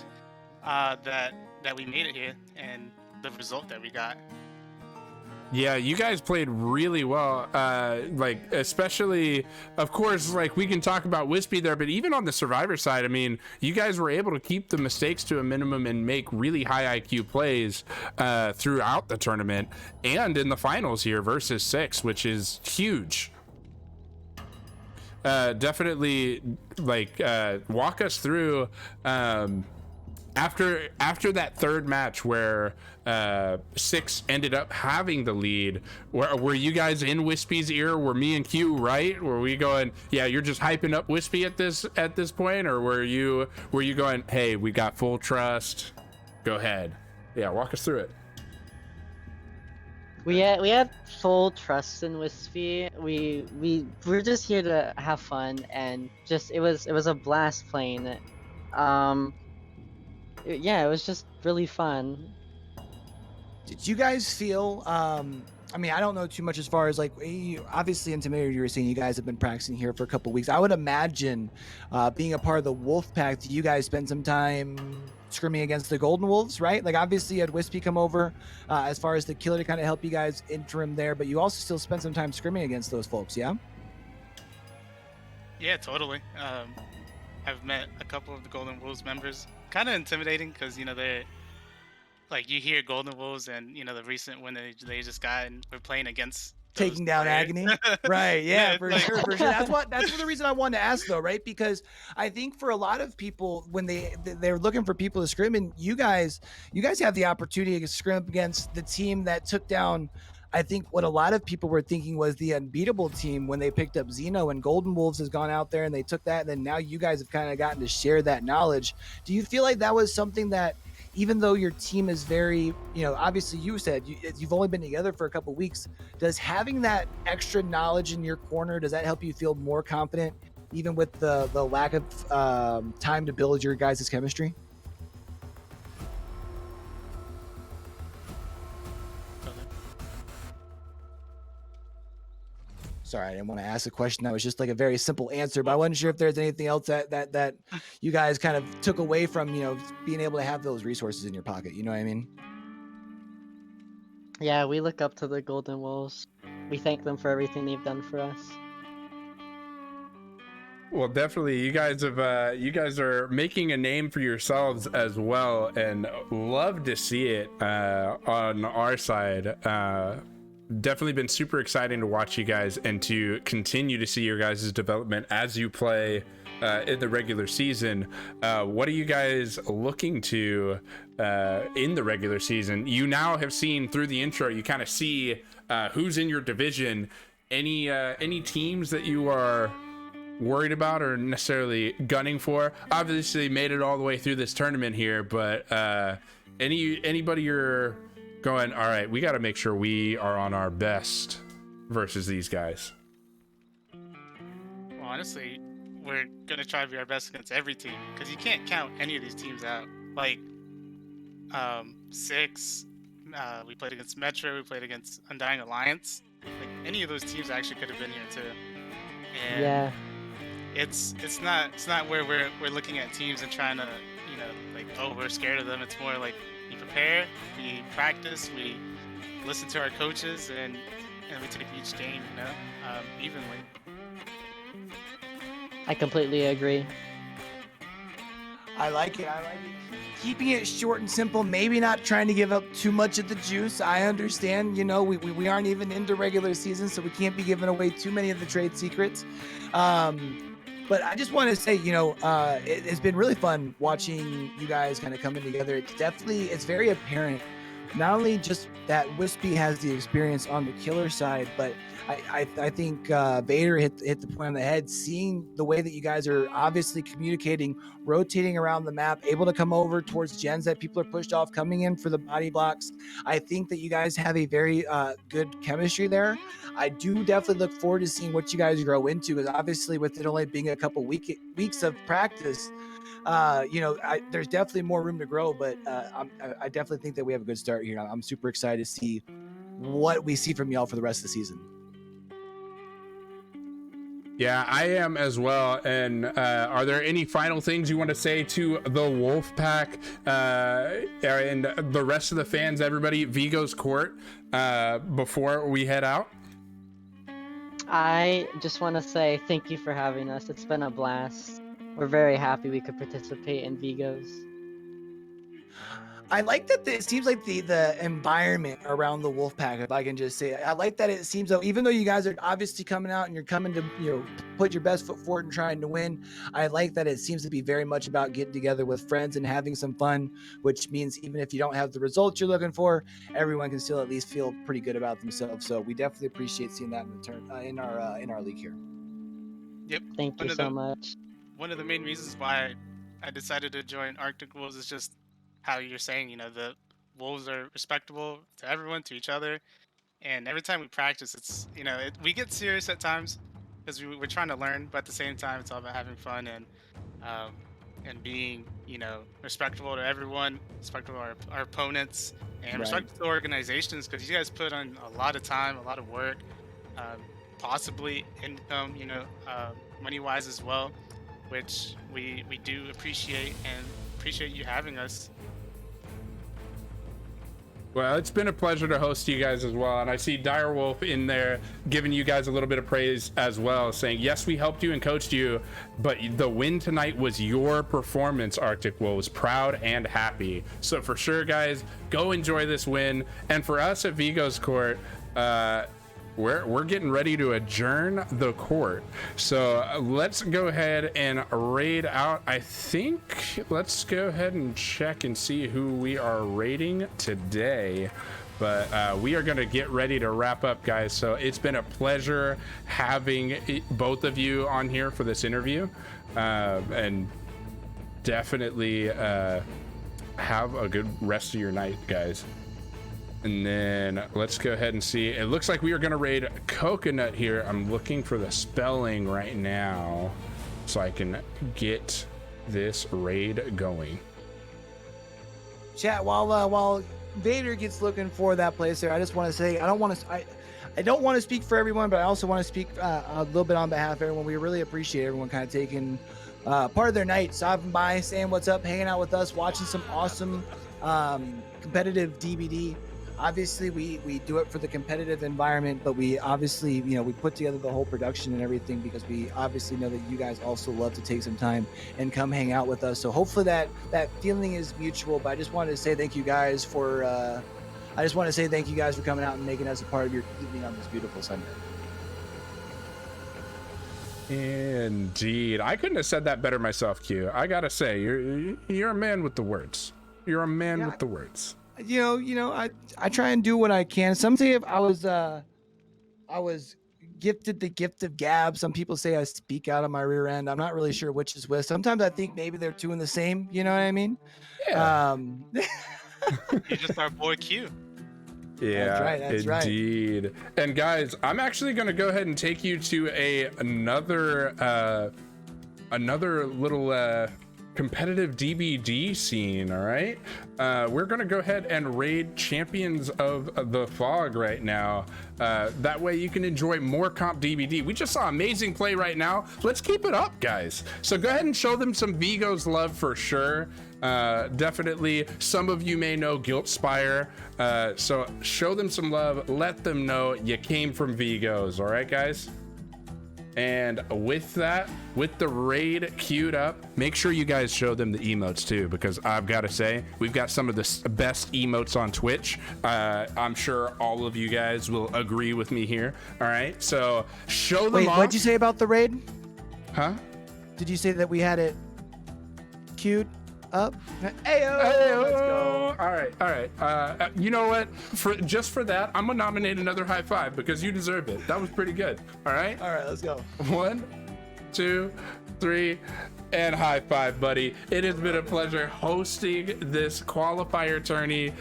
that we made it here and the result that we got. Yeah, you guys played really well. Especially, of course, we can talk about Wispy there, but even on the Survivor side, I mean, you guys were able to keep the mistakes to a minimum and make really high IQ plays throughout the tournament and in the finals here versus 6, which is huge. Definitely, walk us through after that third match where 6 ended up having the lead. Were you guys in Wispy's ear? Were me and Q right? Were we going, yeah, you're just hyping up Wispy at this point, or were you going, hey, we got full trust, go ahead? Yeah, walk us through it. We had full trust in Wispy. We're just here to have fun, and just it was a blast playing it. It was just really fun. Did you guys feel? I mean, I don't know too much as far as obviously Intimidator. You were saying you guys have been practicing here for a couple weeks. I would imagine, being a part of the Wolf Pack, that you guys spend some time scrimming against the Golden Wolves, right? Like, obviously you had Wispy come over as far as the killer to kind of help you guys interim there, but you also still spent some time scrimming against those folks, yeah? Yeah, totally. I've met a couple of the Golden Wolves members. Kind of intimidating because they're you hear Golden Wolves and the recent win they just got, and we're playing against taking down players. Agony. Right, yeah, for sure. That's the reason I wanted to ask, though, right? Because I think for a lot of people, when they're looking for people to scrim, and you guys have the opportunity to scrim against the team that took down, I think, what a lot of people were thinking was the unbeatable team when they picked up Xeno, and Golden Wolves has gone out there and they took that, and then now you guys have kind of gotten to share that knowledge. Do you feel like that was something that even though your team is very, obviously you said you've only been together for a couple weeks, does having that extra knowledge in your corner, does that help you feel more confident even with the lack of time to build your guys' chemistry? Sorry, I didn't want to ask a question that was just like a very simple answer, but I wasn't sure if there's anything else that you guys kind of took away from, being able to have those resources in your pocket. You know what I mean? Yeah, we look up to the Golden Wolves. We thank them for everything they've done for us. Well, definitely, you guys are making a name for yourselves as well, and love to see it on our side. Definitely been super exciting to watch you guys and to continue to see your guys' development as you play in the regular season. What are you guys looking to in the regular season? You now have seen through the intro, you kind of see who's in your division. Any teams that you are worried about or necessarily gunning for? Obviously made it all the way through this tournament here, but anybody you're going, all right, we got to make sure we are on our best versus these guys? Well, honestly, we're gonna try to be our best against every team because you can't count any of these teams out. Like, Six, we played against Metro, we played against Undying Alliance. Like, any of those teams actually could have been here too. And Yeah. it's not where we're looking at teams and trying to, like, oh, we're scared of them. It's more like we prepare, we practice, we listen to our coaches, and we take each game, evenly. I completely agree. I like it. Keeping it short and simple, maybe not trying to give up too much of the juice. I understand, we aren't even into regular season, so we can't be giving away too many of the trade secrets. But I just want to say, it's been really fun watching you guys kind of coming together. It's very apparent, not only just that Wispy has the experience on the killer side, but I think Vader hit the point on the head, seeing the way that you guys are obviously communicating, rotating around the map, able to come over towards gens that people are pushed off, coming in for the body blocks. I think that you guys have a very good chemistry there. I do definitely look forward to seeing what you guys grow into, because obviously with it only being a couple weeks of practice, there's definitely more room to grow, but I definitely think that we have a good start here. I'm super excited to see what we see from y'all for the rest of the season. Yeah, I am as well. And are there any final things you want to say to the Wolf Pack and the rest of the fans, everybody, Vigo's Court, before we head out? I just want to say thank you for having us. It's been a blast. We're very happy we could participate in Vigo's. I like that it seems like the environment around the Wolfpack, if I can just say it. I like that it seems though, even though you guys are obviously coming out and you're coming to, put your best foot forward and trying to win. I like that it seems to be very much about getting together with friends and having some fun, which means even if you don't have the results you're looking for, everyone can still at least feel pretty good about themselves. So we definitely appreciate seeing that in our league here. Yep. Thank you so much. One of the main reasons why I decided to join Arctic Wolves is just how you're saying, the Wolves are respectable to everyone, to each other. And every time we practice, it's, we get serious at times because we're trying to learn, but at the same time, it's all about having fun and being, respectful to everyone, respectful to our opponents, and respectful to organizations, because you guys put on a lot of time, a lot of work, possibly income, money-wise as well, which we do appreciate, and appreciate you having us. Well, it's been a pleasure to host you guys as well. And I see Direwolf in there giving you guys a little bit of praise as well, saying, yes, we helped you and coached you, but the win tonight was your performance, Arctic Wolves. Proud and happy. So for sure, guys, go enjoy this win. And for us at Vigo's Court, we're getting ready to adjourn the court. So let's go ahead and raid out. I think let's go ahead and check and see who we are raiding today. But we are going to get ready to wrap up, guys. So it's been a pleasure having both of you on here for this interview. And definitely have a good rest of your night, guys. And then let's go ahead and see. It looks like we are going to raid Coconut here. I'm looking for the spelling right now so I can get this raid going. Chat, while Vader gets looking for that place there, I just want to say I don't want to speak for everyone, but I also want to speak a little bit on behalf of everyone. We really appreciate everyone kind of taking part of their night, stopping by, saying what's up, hanging out with us, watching some awesome competitive DBD. Obviously, we do it for the competitive environment, but we obviously, we put together the whole production and everything because we obviously know that you guys also love to take some time and come hang out with us. So hopefully that feeling is mutual. But I just wanted to say thank you guys for coming out and making us a part of your evening on this beautiful Sunday. Indeed, I couldn't have said that better myself, Q. I gotta say, you're a man with the words. You're a man with the words. I try and do what I can. Some say if I was gifted the gift of gab. Some people say I speak out of my rear end. I'm not really sure which is which. Sometimes I think maybe they're two in the same. You know what I mean? Yeah. You're just our boy Q. Yeah, that's indeed. Right. And guys, I'm actually going to go ahead and take you to another little competitive DBD scene. All right, we're going to go ahead and raid Champions of the Fog right now. That way you can enjoy more comp DBD. We just saw amazing play right now. Let's keep it up, guys. So go ahead and show them some Vigos love for sure. Definitely, some of you may know Guilt Spire, so show them some love. Let them know you came from Vigos. All right, guys. And with that, with the raid queued up, make sure you guys show them the emotes too, because I've got to say, we've got some of the best emotes on Twitch. I'm sure all of you guys will agree with me here. All right, so show them off. What'd you say about the raid? Huh? Did you say that we had it queued up? Ayo! Let's go. All right. You know what? For that, I'm gonna nominate another high five because you deserve it. That was pretty good. All right, let's go. 1, 2, 3, and high five, buddy. It has been a pleasure hosting this qualifier tourney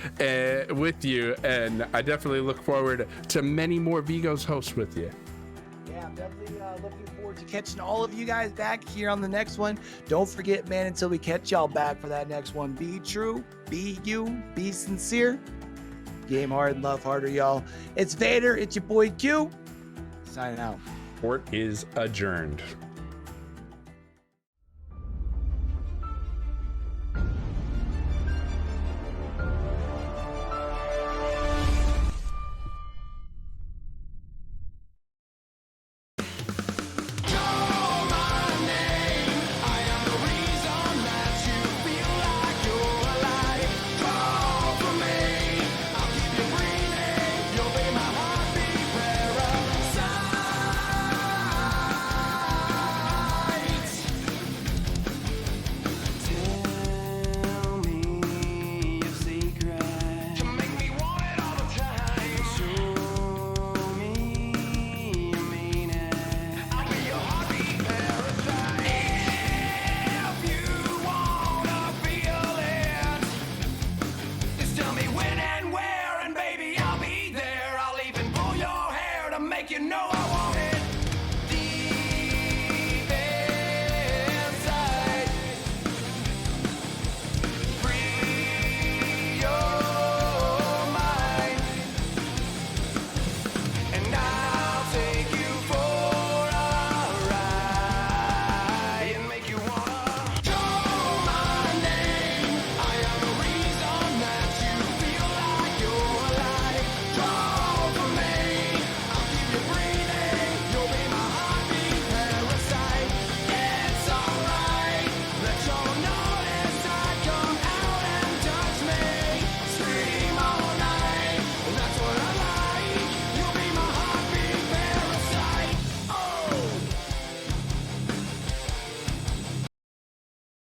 with you, and I definitely look forward to many more Vigos hosts with you. Yeah, I'm definitely looking forward to catching all of you guys back here on the next one. Don't forget, man, until we catch y'all back for that next one, be true, be you, be sincere, game hard and love harder, y'all. It's Vader, it's your boy Q, signing out. Court is adjourned.